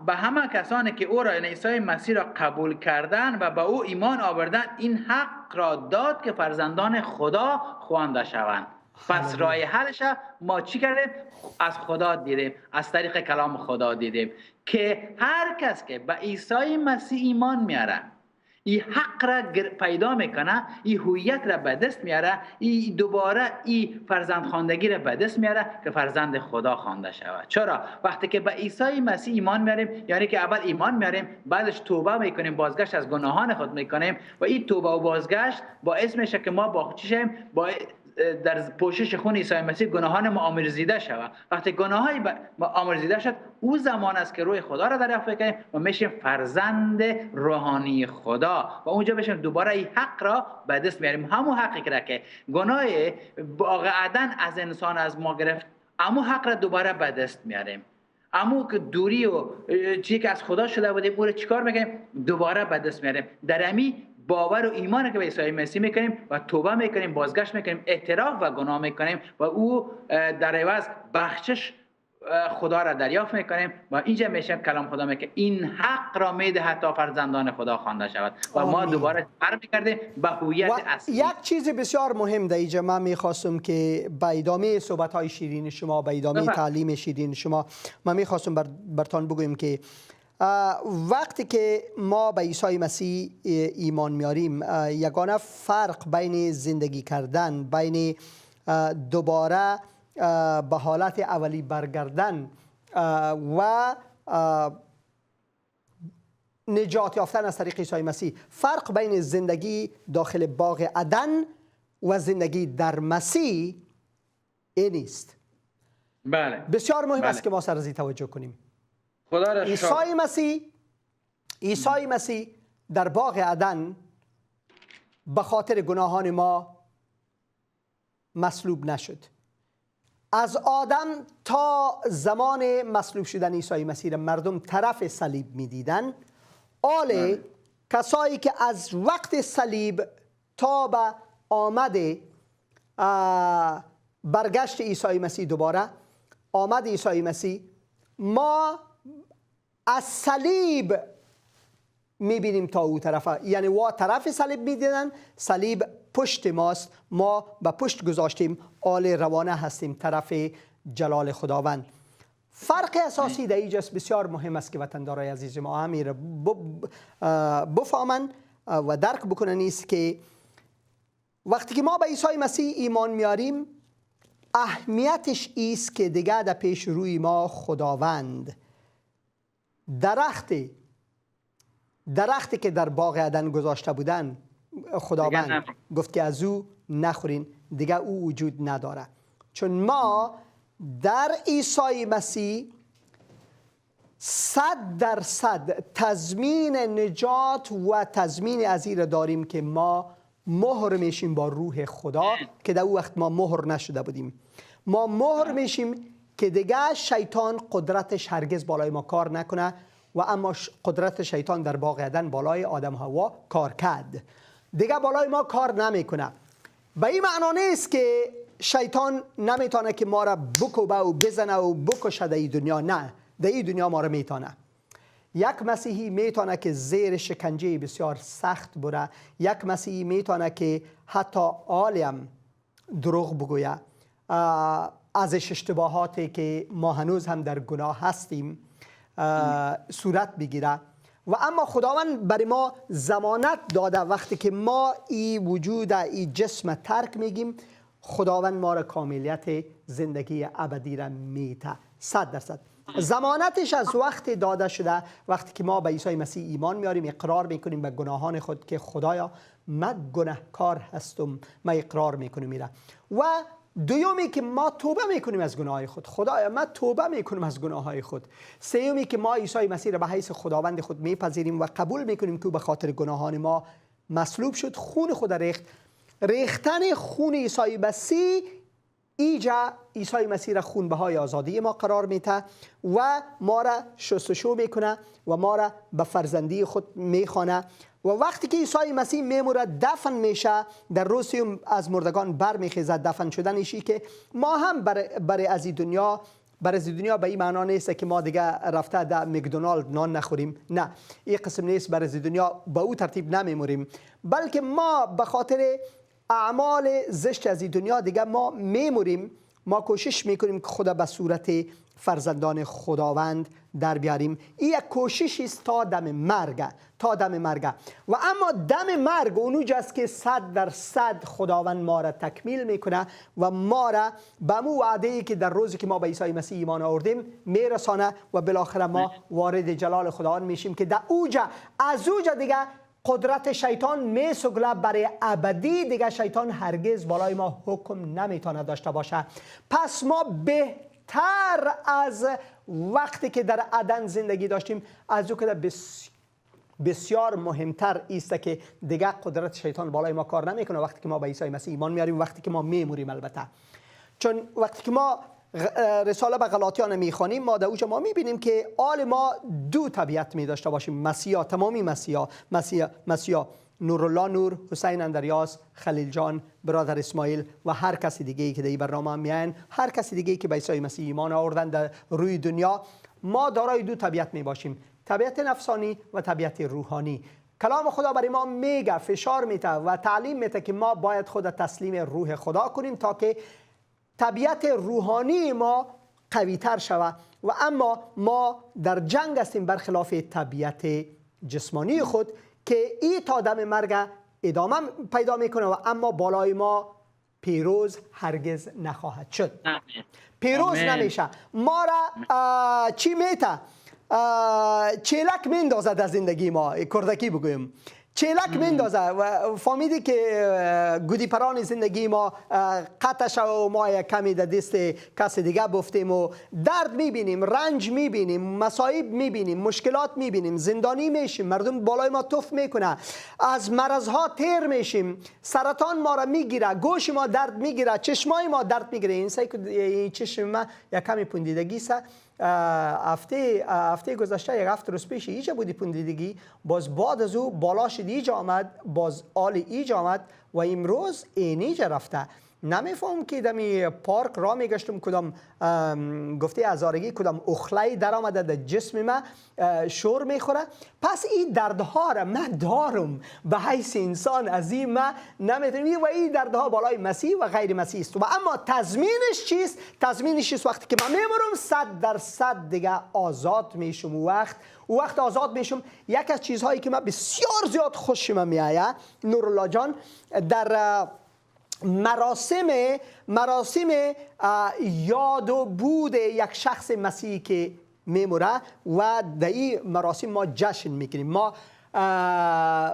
به همه کسانی که او را عیسی مسیح را قبول کردن و به او ایمان آوردن این حق را داد که فرزندان خدا خوانده شوند. پس راه حلش ما چی کردیم؟ از خدا دیدیم، از طریق کلام خدا دیدیم که هر کس که به عیسی مسیح ایمان میاره، این حق را پیدا میکنه، این هویت را به دست میاره، این دوباره این فرزند خواندگی را به دست میاره که فرزند خدا خوانده شود. چرا؟ وقتی که به عیسی مسیح ایمان میاریم، یعنی که اول ایمان میاریم، بعدش توبه میکنیم، بازگشت از گناهان خود میکنیم و این توبه و بازگشت باعث میشه که ما با چی شیم؟ در پوشش خون عیسی مسیح گناهان ما آمرزیده شود. وقتی گناهای ما آمرزیده شد، او زمان است که روح خدا را دریافت کنیم و میشیم فرزند روحانی خدا و اونجا بشیم دوباره این حق را به دست میاریم. همون حقی که گناه باغ عدن از انسان از ما گرفت، همون حق را دوباره به دست میاریم. اما که دوری و چیزی که از خدا شده بودیم او را چیکار میکنیم؟ دوباره به دست میاریم. در امی باور و ایمان که به عیسی مسیح میکنیم و توبه میکنیم، بازگشت میکنیم، اعتراف و گناه میکنیم و او در عوض بخشش خدا را دریافت میکنیم و اینجا میشه کلام خدا میگه این حق را میده حتی فرزندان خدا خوانده شود و ما دوباره برمیگردیم به هویت اصلی. یک چیز بسیار مهم در اینجا من میخواستم که به ادامه صحبت های شیرین شما، به ادامه تعلیم شیرین شما، من میخواستم برتان بگویم که وقتی که ما به عیسی مسیح ایمان میاریم، یگانه فرق بین زندگی کردن، بین دوباره به حالت اولی برگردن و نجات یافتن از طریق عیسی مسیح، فرق بین زندگی داخل باغ عدن و زندگی در مسیح این است. بله. بسیار مهم است که ما سر از این توجه کنیم. عیسی مسیح در باغ عدن به خاطر گناهان ما مصلوب نشد. از آدم تا زمان مصلوب شدن عیسی مسیح مردم طرف صلیب می‌دیدن. کسایی که از وقت صلیب تا به آمد برگشت عیسی مسیح، دوباره آمد عیسی مسیح، ما از صلیب میبینیم تا او طرف، یعنی وا طرف صلیب میدیدن، صلیب پشت ماست، ما به پشت گذاشتیم، آل روانه هستیم طرف جلال خداوند. فرق اساسی در اینجاست بسیار مهم است که وطندارای عزیز ما امیر بفهمن و درک بکنن است که وقتی که ما به عیسی مسیح ایمان میاریم، اهمیتش است که دیگه در پیش روی ما خداوند درختی که در باغ عدن گذاشته بودن، خداوند گفت که از او نخورین، دیگه او وجود نداره. چون ما در عیسی مسیح 100% تضمین نجات و تضمین ازیر داریم که ما مهر میشیم با روح خدا که در او وقت ما مهر نشده بودیم. ما مهر میشیم که دیگه شیطان قدرتش هرگز بالای ما کار نکنه، و اما قدرت شیطان در باغ عدن بالای آدم حوا کار کرد، دیگه بالای ما کار نمیکنه. به این معنا نیست که شیطان نمیتونه که ما را بکوبه و بزنه و بکشه در این دنیا. نه، در این دنیا ما را میتونه. یک مسیحی میتونه که زیر شکنجه بسیار سخت بره، یک مسیحی میتونه که حتی عالم دروغ بگویه، ازش اشتباهاتی که ما هنوز هم در گناه هستیم صورت بگیره، و اما خداوند برای ما ضمانت داده وقتی که ما این وجود این جسم ترک میگیم، خداوند ما را کاملیت زندگی ابدی را میده. 100% ضمانتش از وقت داده شده وقتی که ما به عیسی مسیح ایمان میاریم، اقرار میکنیم به گناهان خود که خدایا من گناهکار هستم، من اقرار میکنم میره. و دومی که ما توبه میکنیم از گناههای خود، خدایا من توبه میکنم از گناههای خود. سومی که ما عیسی مسیح را به حیث خداوند خود میپذیریم و قبول میکنیم که به خاطر گناهان ما مصلوب شد، خون خود ریخت. ریختن خون عیسی مسیح ایجا عیسی مسیح را خونبهای آزادی ما قرار میده و ما را شستشو میکنه و ما را به فرزندی خود میخوانه. و وقتی که عیسی مسیح میموره دفن میشه، در روز سوم از مردگان برمیخیزد. دفن شدنشی که ما هم برای از دنیا به این معنا نیست که ما دیگه رفته در مکدونالد نان نخوریم. نه، این قسم نیست. برای از دنیا به او ترتیب نمیموریم، بلکه ما به خاطر اعمال زشت از این دنیا دیگه ما میموریم. ما کوشش میکنیم که خدا به صورت فرزندان خداوند در بیاریم. این یک کوشش است تا دم مرگ. و اما دم مرگ اونجاست که 100% خداوند ما را تکمیل میکنه و ما را به مو وعده‌ای که در روزی که ما به عیسی مسیح ایمان آوردیم میرسانه و بالاخره ما وارد جلال خداوند میشیم که در از اوجا دیگه قدرت شیطان میسگله برای ابدی. دیگه شیطان هرگز بالای ما حکم نمیتونه داشته باشه. پس ما بهتر از وقتی که در عدن زندگی داشتیم، از او که بسیار مهمتر است که دیگه قدرت شیطان بالای ما کار نمیکنه وقتی که ما به عیسی مسیح ایمان میاریم، وقتی که ما میموریم. البته چون وقتی که ما رساله به غلاطیان میخوانیم، ما در اوجا ما میبینیم که آل ما دو طبیعت میداشته باشیم. مسیحا، تمامی مسیحا، نورالله نور، حسین اندریاس، خلیل جان، برادر اسماعیل و هر کسی دیگه‌ای که در این برنامه میاین، هر کسی دیگه‌ای که به عیسی مسیح ایمان آوردن در روی دنیا، ما دارای دو طبیعت میباشیم، طبیعت نفسانی و طبیعت روحانی. کلام خدا برای ما میگه، فشار میده و تعلیم میده که ما باید خود تسلیم روح خدا کنیم تا که طبیعت روحانی ما قوی تر شود. و اما ما در جنگ هستیم برخلاف طبیعت جسمانی خود که این تا دم مرگ ادامه پیدا میکنه و اما بالای ما پیروز هرگز نخواهد شد. پیروز نمیشه. ما را چی میته؟ چیلک میندازه در زندگی ما، کردکی بگویم، چیلک میندازه و فهمیدی که گودی پران زندگی ما قطع شد و ما یک کمی در دست کس دیگه بفتیم و درد میبینیم، رنج میبینیم، مصائب میبینیم، مشکلات میبینیم، زندانی میشیم، مردم بالای ما توف میکنه، از مرضها تیر میشیم، سرطان ما را میگیره، گوش ما درد میگیره، چشمای ما درد میگیره. این چشم ما یک کمی پوندیدگی است. هفته گذشته، یک هفته روز پیش ایجا بودی پوندیدگی، باز بعد از او بالا شد ایجا آمد، باز آل ایجا آمد و امروز این ایجا رفته. نمیفهم که دمی پارک را میگشتم کدام گفته هزارگی کدام اخلهی در آمده در جسم ما شور میخوره. پس این دردها را من دارم به حیث انسان عظیم، من نمیتونم و این دردها بالای مسیح و غیر مسیح است. و اما تضمینش چیست؟ تضمینش چیست؟ وقتی که من میمرم 100% دیگه آزاد میشم. وقت آزاد میشم، یک از چیزهایی که من بسیار زیاد خوشم میآید نورالله جان، در مراسم یاد و بود یک شخص مسیحی که میموره و در این مراسم ما جشن میگیریم. ما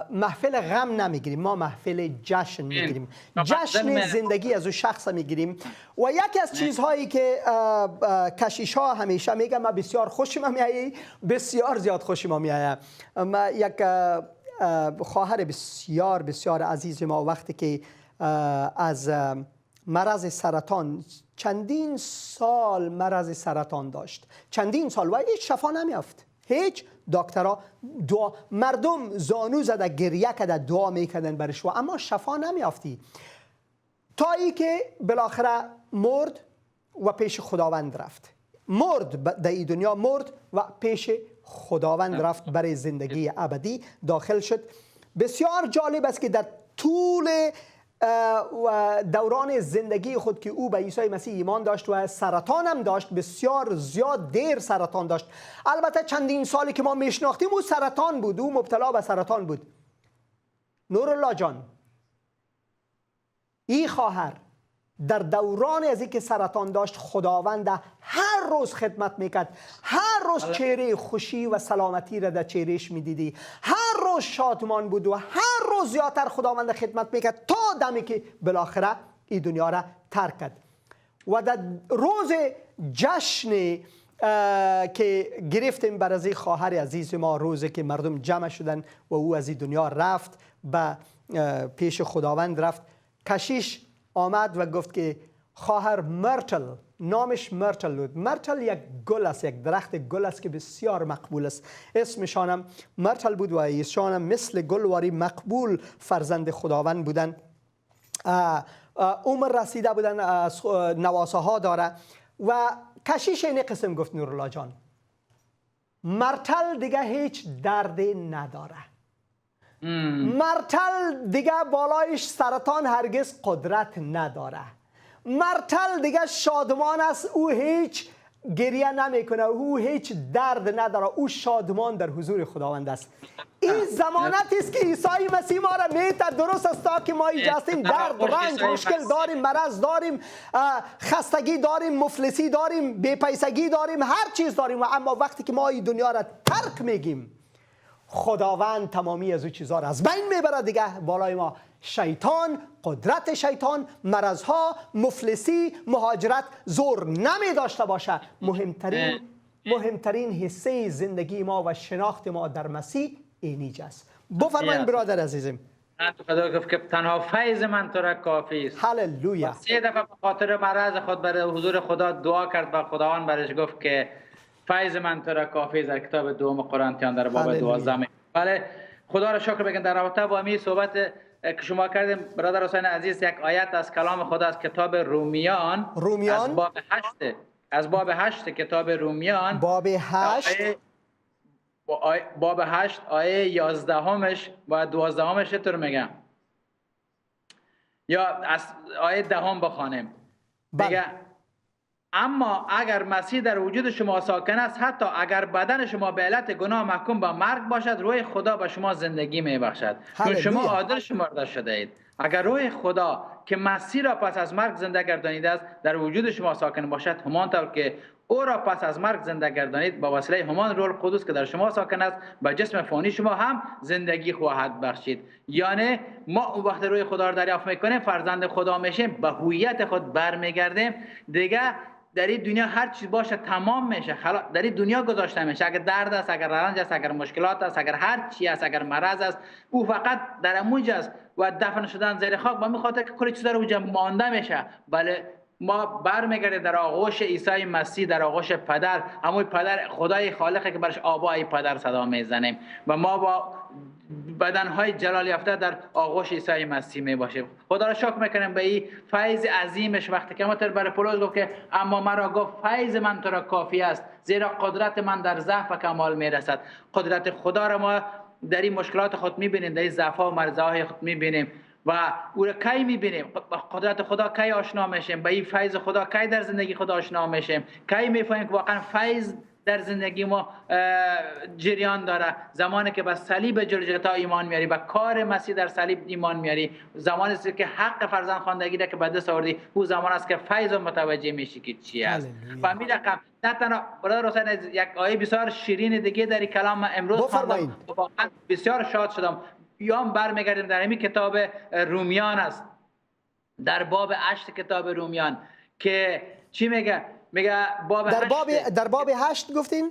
محفل غم نمیگیریم، ما محفل جشن میگیریم، جشن زندگی از او شخص میگیریم. و یکی از چیزهایی که کشیش ها همیشه میگن، من بسیار خوشم میآید، بسیار زیاد خوشم میآید. یک خواهر بسیار بسیار عزیز ما وقتی که از مرض سرطان، چندین سال مرض سرطان داشت، چندین سال، و هیچ شفا نمیافت. هیچ دکترها دعا، مردم زانو زده گریه کرده دعا میکردن برش و اما شفا نمیافتی، تا ای که بالاخره مرد و پیش خداوند رفت. مرد در این دنیا، مرد و پیش خداوند رفت، برای زندگی ابدی داخل شد. بسیار جالب است که در طول و دوران زندگی خود که او به عیسی مسیح ایمان داشت و سرطان هم داشت، بسیار زیاد دیر سرطان داشت. البته چندین سالی که ما میشناختیم او سرطان بود، او مبتلا به سرطان بود. نورالله جان، این خواهر در دوران از اینکه سرطان داشت خداوند هر روز خدمت میکرد، هر روز چهره خوشی و سلامتی را در چهرهش میدیدی، هر روز شادمان بود و هر روز زیادتر خداوند خدمت میکرد تا دمی که بالاخره این دنیا را ترک کرد. و در روز جشن که گرفتیم بر از این خواهر عزیز ما، روزی که مردم جمع شدن و او از این دنیا رفت، به پیش خداوند رفت، کشیش آمد و گفت که خواهر مرتل، نامش مرتل بود. مرتل یک گل است، یک درخت گل است که بسیار مقبول است. اسمشانم مرتل بود و ایشانم مثل گلواری مقبول فرزند خداوند بودن. عمر رسیده بودن، نواسه ها داره. و کشیش این قسم گفت نورالله جان، مرتل دیگه هیچ دردی نداره، مرتل دیگه بالایش سرطان هرگز قدرت نداره، مرتل دیگه شادمان است، او هیچ گریه نمیکنه، او هیچ درد نداره، او شادمان در حضور خداوند است. این ضمانت است که عیسی مسیح ما را میته. درست است تا که ما اینجا هستیم، درد، رنج، مشکل داریم، مرض داریم، خستگی داریم، مفلسی داریم، بی‌پیسگی داریم، هر چیز داریم، و اما وقتی که ما این دنیا را ترک میگیم، خداوند تمامی از او چیزها را از بین میبره. دیگه بالای ما شیطان، قدرت شیطان، مرضها، مفلسی، مهاجرت زور نمی داشته باشه. مهمترین حصه زندگی ما و شناخت ما در مسیح اینیج است. بفرمایید برادر عزیزم. خدا گفت که تنها فیض من تو را کافی است. هللویا. 3 دفعه به خاطر مرض خود برای حضور خدا دعا کرد و خداوند برش گفت که فیض من تو را کافی است. در کتاب دوم قرنتیان در باب 12. بله، خدا را شکر بگن. در رابطه با همین صحبت که شما کردیم برادر حسین عزیز، یک آیت از کلام خدا از کتاب رومیان از باب 8 کتاب رومیان، باب 8 آیه 11 و 12 چطور میگم، یا از آیه 10 بخوانیم. میگه اما اگر مسیح در وجود شما ساکن است، حتی اگر بدن شما به علت گناه محکوم به مرگ باشد، روح خدا به شما زندگی میبخشد، چون شما عادل شمرده شده اید. اگر روح خدا که مسیح را پس از مرگ زنده گردانیده است در وجود شما ساکن باشد، همانطور که او را پس از مرگ زنده گردانید، با وسیله همان روح القدس که در شما ساکن است به جسم فانی شما هم زندگی خواهد بخشید. یعنی ما وقت روح خدا را دریافت میکنیم، فرزند خدا میشیم، به هویت خود برمیگردیم. دیگه در این دنیا هر چیز باشه تمام میشه، در این دنیا گذاشته میشه. اگر درد است، اگر رنج است، اگر مشکلات است، اگر هر چی است، اگر مرض است، او فقط در اموج است و دفن شدن زیر خاک به خاطر که کلی چیزا رو اونجا مانده میشه. بله، ما برمیگردیم در آغوش عیسی مسیح، در آغوش پدر، همون پدر خدای خالقی که برش آبای پدر صدا میزنیم و ما با بدنهای جلال یافته در آغوش عیسی مسیح می باشیم. خدا را شکر میکنیم به این فیض عظیمش. وقتی که متر بر پولس گفت که اما مرا گفت فیض من تو را کافی است، زیرا قدرت من در ضعف کمال میرسد. قدرت خدا را ما در این مشکلات خود میبینیم، در این ضعف‌ها و مرزهای خود میبینیم و او را کی میبینیم؟ با قدرت خدا کی آشنا میشیم؟ با این فیض خدا کی در زندگی خدا آشنا میشیم؟ کی میفهمیم که واقعا فیض در زندگی ما جریان داره؟ زمانی که به صلیب جلجتا ایمان میاری، به کار مسیح در صلیب ایمان میاری، زمانی است که حق فرزند خواندگی را که به دست آوردی، او زمان است که فیض متوجه میشی که چی است. و می رقم نه تنها برادر حسین، یک آیه بسیار شیرین دیگه در کلام امروز خواندم، واقعا بسیار شاد شدم. یام برمیگردیم در این کتاب رومیان است، در باب 8 کتاب رومیان که چی میگه؟ میگه در باب 8 گفتین؟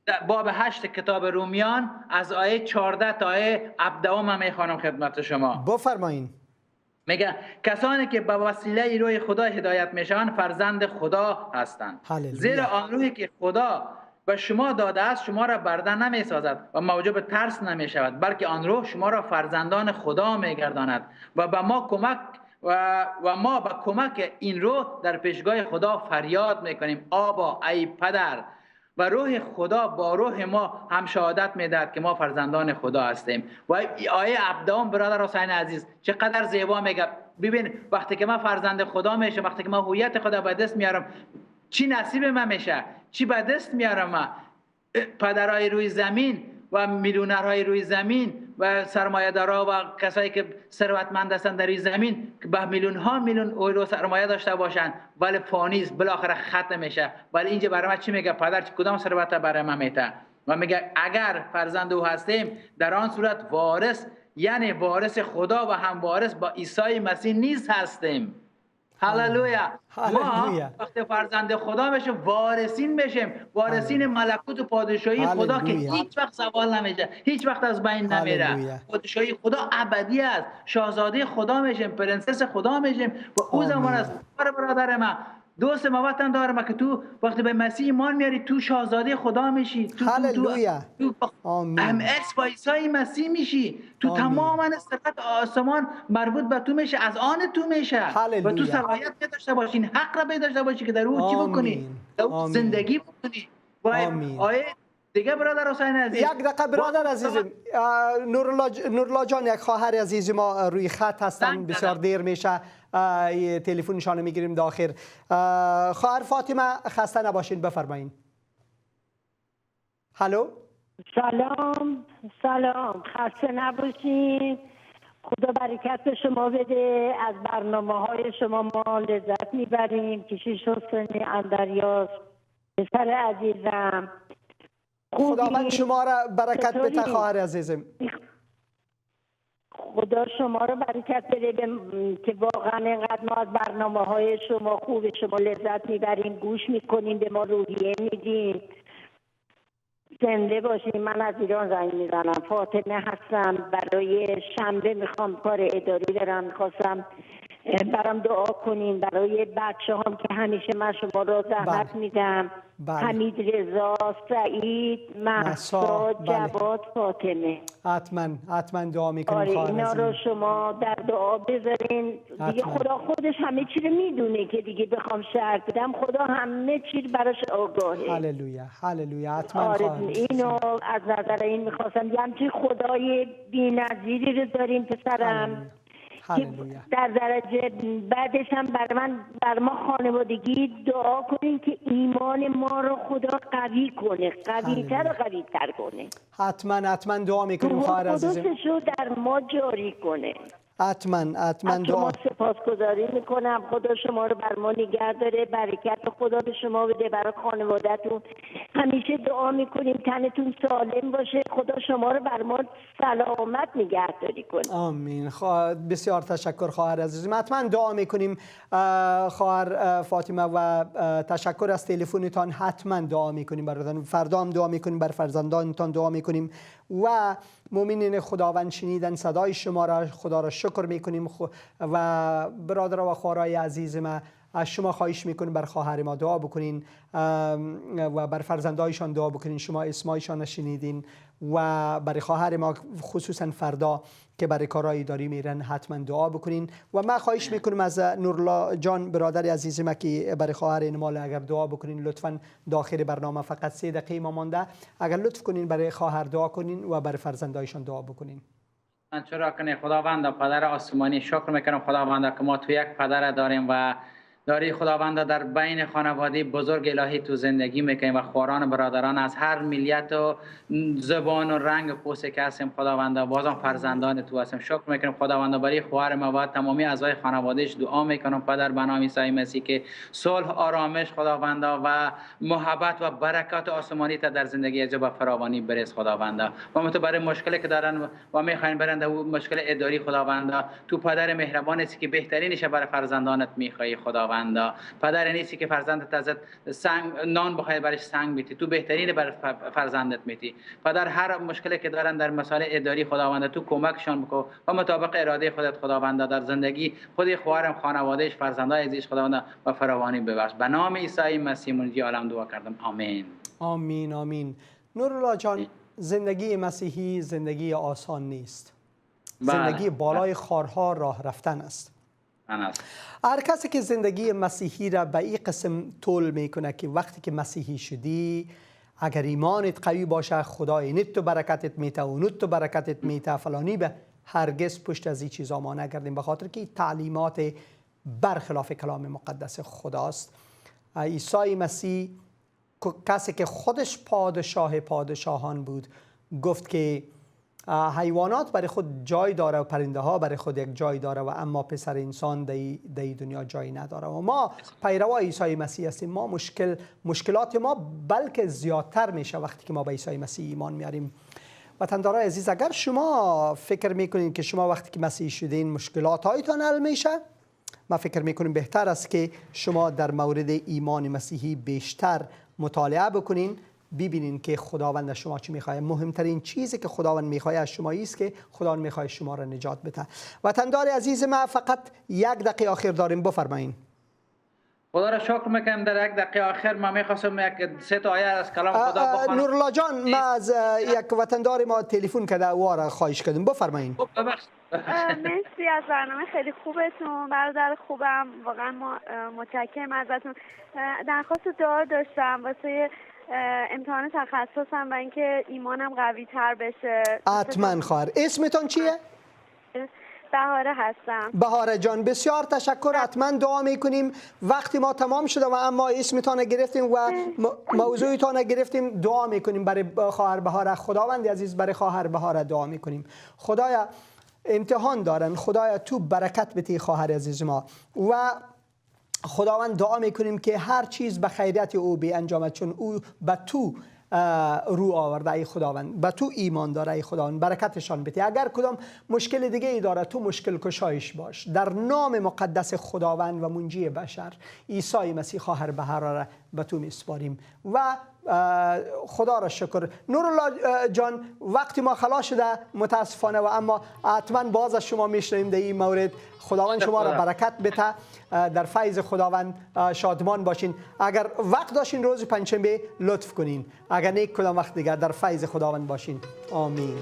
در باب 8 کتاب رومیان از آیه 14 تا آیه 17 میخوانم خدمت شما. بفرمایید. میگه کسانی که به وسیله روح خدا هدایت میشوند فرزند خدا هستند، زیرا آن روحی که خدا و شما داده است شما را برده نمی سازد و موجب ترس نمی شود، بلکه آن روح شما را فرزندان خدا می گرداند و به ما کمک و ما با کمک این روح در پیشگاه خدا فریاد می کنیم آبا ای پدر. و روح خدا با روح ما هم شهادت میدهد که ما فرزندان خدا هستیم. و آیه 17 برادر حسین عزیز چقدر زیبا میگه. ببین وقتی که ما فرزند خدا میشم، وقتی که ما هویت خدا به دست میارم، چی نصیب من میشه؟ چی به دست میارم من؟ پدرای روی زمین و میلیونرهای روی زمین و سرمایه‌دارا و کسایی که ثروتمند هستند در این زمین که به میلیون ها میلیون یورو سرمایه داشته باشند ولی فانی است، بالاخره ختم میشه. ولی اینجا برای ما چی میگه؟ پدر کدام ثروت برای ما میده؟ و میگه اگر فرزند او هستیم در آن صورت وارث، یعنی وارث خدا و هم وارث با عیسی مسیح نیز هستیم. هللویا. ما وقتی فرزند خدا بشیم وارثین بشیم، وارثین ملکوت و پادشاهی خدا که هیچ وقت زوال نمیشه، هیچ وقت از بین نمیره. پادشاهی خدا ابدی است. شاهزاده خدا میشیم، پرنسس خدا میشیم و او زمان است. برادر من، دوست ما وطن دارم که تو وقتی به مسیح ایمان میاری تو شاهزاده خدا میشی، تو MS با عیسی مسیح میشی، تو تمام استقامت آسمان مربوط به تو میشه، از آن تو میشه و تو صلاحیت داشته باشین، حق را داشته باشی که در او چی بکنی؟ زندگی بکنی. آیه دیگه برادر حسین عزیز، یک دقیقه برادر عزیزم، نورالله جان، یک خواهر عزیز ما روی خط هستن، بسیار دیر میشه، تلفنشان میگیریم داخل. خواهر فاطمه خسته نباشین، بفرمایین. هلو. سلام، خسته نباشین. خدا برکت به شما بده. از برنامه‌های شما ما لذت میبریم. کشیش حسینی اندریاس، پسر عزیزم، خداوند شما را برکت بده خواهر عزیزم. خدا شما رو برکت بده که واقعا اینقدر ما از برنامه‌های شما خوب، شما لذت میبریم، گوش میکنیم، به ما روحیه میدین. زنده باشیم. من از ایران زنگ میزنم، فاطمه هستم. برای شنبه میخوام کار اداری برم، میخواستم برام دعا کنین برای بچه هم که همیشه من شما را زحمت میدم. حمید، رضا، سعید، مهسا، جواد، فاطمه. حتما دعا میکنیم. اینا رو شما در دعا بذارین. دیگه خدا خودش همه چی رو میدونه که دیگه بخوام شرط بدم، خدا همه چی براش آگاهه. هللویا. حتما اینو از نظر این میخواستم، یه همچین خدای بی‌نظیری رو داریم پسرم که در درجه بعدش هم بر ما خانوادگی دعا کنین که ایمان ما رو خدا قوی کنه، قوی‌تر و قوی‌تر کنه. حتما دعا میکنیم خواهر عزیزم. خودش رو در ما جاری کنه. حتما دعا. شما سپاسگزاری میکنم. خدا شما رو بر ما نگه داره، برکت خدا به شما بده، برای خانواده‌تون همیشه دعا میکنیم تنتون سالم باشه. خدا شما رو بر ما سلامت نگهداری کنه. آمین. بسیار تشکر خواهر عزیزم. حتما دعا میکنیم خواهر فاطمه و تشکر از تلفنتان. حتما دعا میکنیم براتون. فردا هم دعا میکنیم بر فرزندانتان، دعا میکنیم و مؤمنین خداوند شنیدن صدای شما را. خدا را شکر میکنیم و برادر و خواهرای عزیز ما از شما خواهش میکنیم بر خواهر ما دعا بکنین و بر فرزندایشان دعا بکنین. شما اسمایشان شنیدین و برای خواهر ما خصوصا فردا که برای کارهای اداری میرن حتما دعا بکنین. و من خواهش میکنم از نورالله جان برادر عزیز ما که برای خواهر انمال اگر دعا بکنین. لطفا داخل برنامه فقط 3 دقیقه ما مانده، اگر لطف کنین برای خواهر دعا کنین و برای فرزندایشان دعا بکنین. من چرا کنه خداوند پدر آسمانی، شکر میکنم خداوند که ما تو یک پدر داریم و داری خداوند در بین خانواده بزرگ الهی تو زندگی میکنیم و خواران برادران از هر ملیت و زبان و رنگ پوست که هستیم خداوند، بازم فرزندان تو هستیم. شکر میکنم خداوند برای خواهر ما و تمامی اعضای خانوادهش دعا میکنم پدر به نام عیسی مسیح که صلح، آرامش خداوند و محبت و برکات آسمانی تا در زندگی از به فراوانی برس خداوند. و تو برای مشکلی که دارن و میخواین برند و مشکل اداری خداوند، تو پدر مهربان هستی که بهترینش برای فرزندانت میخوای خداوند. پدر نیستی که فرزندت ازت سنگ نان بخوای برش سنگ میتی، تو بهترین برای فرزندت میتی. پدر هر مشکلی که دارن در مسائل اداری خداوند تو کمکشان بکن و مطابق اراده خودت خداوند در زندگی خود خوارم، خانوادهش، فرزندای عزیز خداوند و فراوانی ببخش. به نام عیسی مسیح منجی عالم دعا کردم، آمین. آمین آمین. نورالله جان، زندگی مسیحی زندگی آسان نیست. زندگی بالای خارها راه رفتن است. هر کسی که زندگی مسیحی را به این قسم طول میکنه که وقتی که مسیحی شدی اگر ایمانت قوی باشه خدا اینت تو برکتت میته و اونت تو برکتت میته فلانی، به هرگز پشت از این چیزا ما نگردیم، به خاطر که تعلیمات برخلاف کلام مقدس خداست. عیسی مسیح کسی که خودش پادشاه پادشاهان بود گفت که حیوانات برای خود جای داره و پرنده ها برای خود یک جای داره و اما پسر انسان در دنیا جایی نداره. و ما پیروای عیسی مسیح هستیم. ما مشکلات ما بلکه زیادتر میشه وقتی که ما به عیسی مسیح ایمان میاریم. وطندارای عزیز، اگر شما فکر میکنین که شما وقتی که مسیحی شدین مشکلات هایتان حل میشه، ما فکر میکنیم بهتر است که شما در مورد ایمان مسیحی بیشتر مطالعه بکنین، ببینین که خداوند از شما چی میخواد. مهمترین چیزی که خداوند میخواد از شما است که خداوند میخواد شما را نجات بده. وطندار عزیز ما، فقط 1 دقیقه آخر داریم، بفرمایین. خدا را شکر میکنم. در 1 دقیقه آخر ما میخواستم 3 آیه از کلام خدا بخونم. نورالله جان، ما از یک وطندار ما تلفن کرده او را خواهش کردیم، بفرمایین. مرسی از برنامه خیلی خوبتون، برادر خوبم، واقعا ما متشکرم ازتون. درخواست دعا داشتم واسه امتحان تخصصم و اینکه ایمانم قوی تر بشه. حتما خواهر. اسمتون چیه؟ بهاره هستم. بهاره جان بسیار تشکر. حتما دعا میکنیم. وقتی ما تمام شده و اما اسمتان گرفتیم و موضوعتان گرفتیم دعا میکنیم برای خواهر بهاره. خداوند عزیز برای خواهر بهاره دعا میکنیم. خدایا امتحان دارن، خدایا تو برکت بده خواهر عزیز ما و خداوند دعا میکنیم که هر چیز به خیریت او به انجامد، چون او به تو رو آورده ای خداوند، به تو ایمان داره ای خداوند، برکتشان بده. اگر کدام مشکل دیگه ای داره تو مشکل کشایش باش. در نام مقدس خداوند و منجی بشر عیسی مسیح خواهر بهاره را به تو میسپاریم و خدا را شکر. نورالله جان، وقتی ما خلاص شده متاسفانه و اما حتما باز از شما میشنویم در این مورد. خداوند شما را برکت بده، در فیض خداوند شادمان باشین. اگر وقت داشتین روز پنجشنبه لطف کنین، اگر نه کدام وقت دیگر در فیض خداوند باشین. آمین.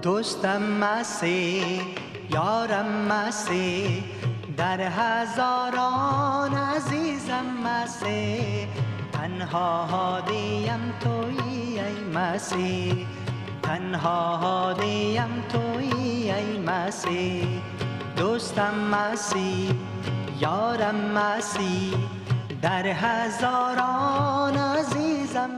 دوستم مسیح، یارم مسیح، در هزاران عزیزم مسیح، تنها هادیم تویی ای مسیح، تنها هادیم تویی ای مسیح. دوستم مسیح، یارم مسیح، در هزاران عزیزم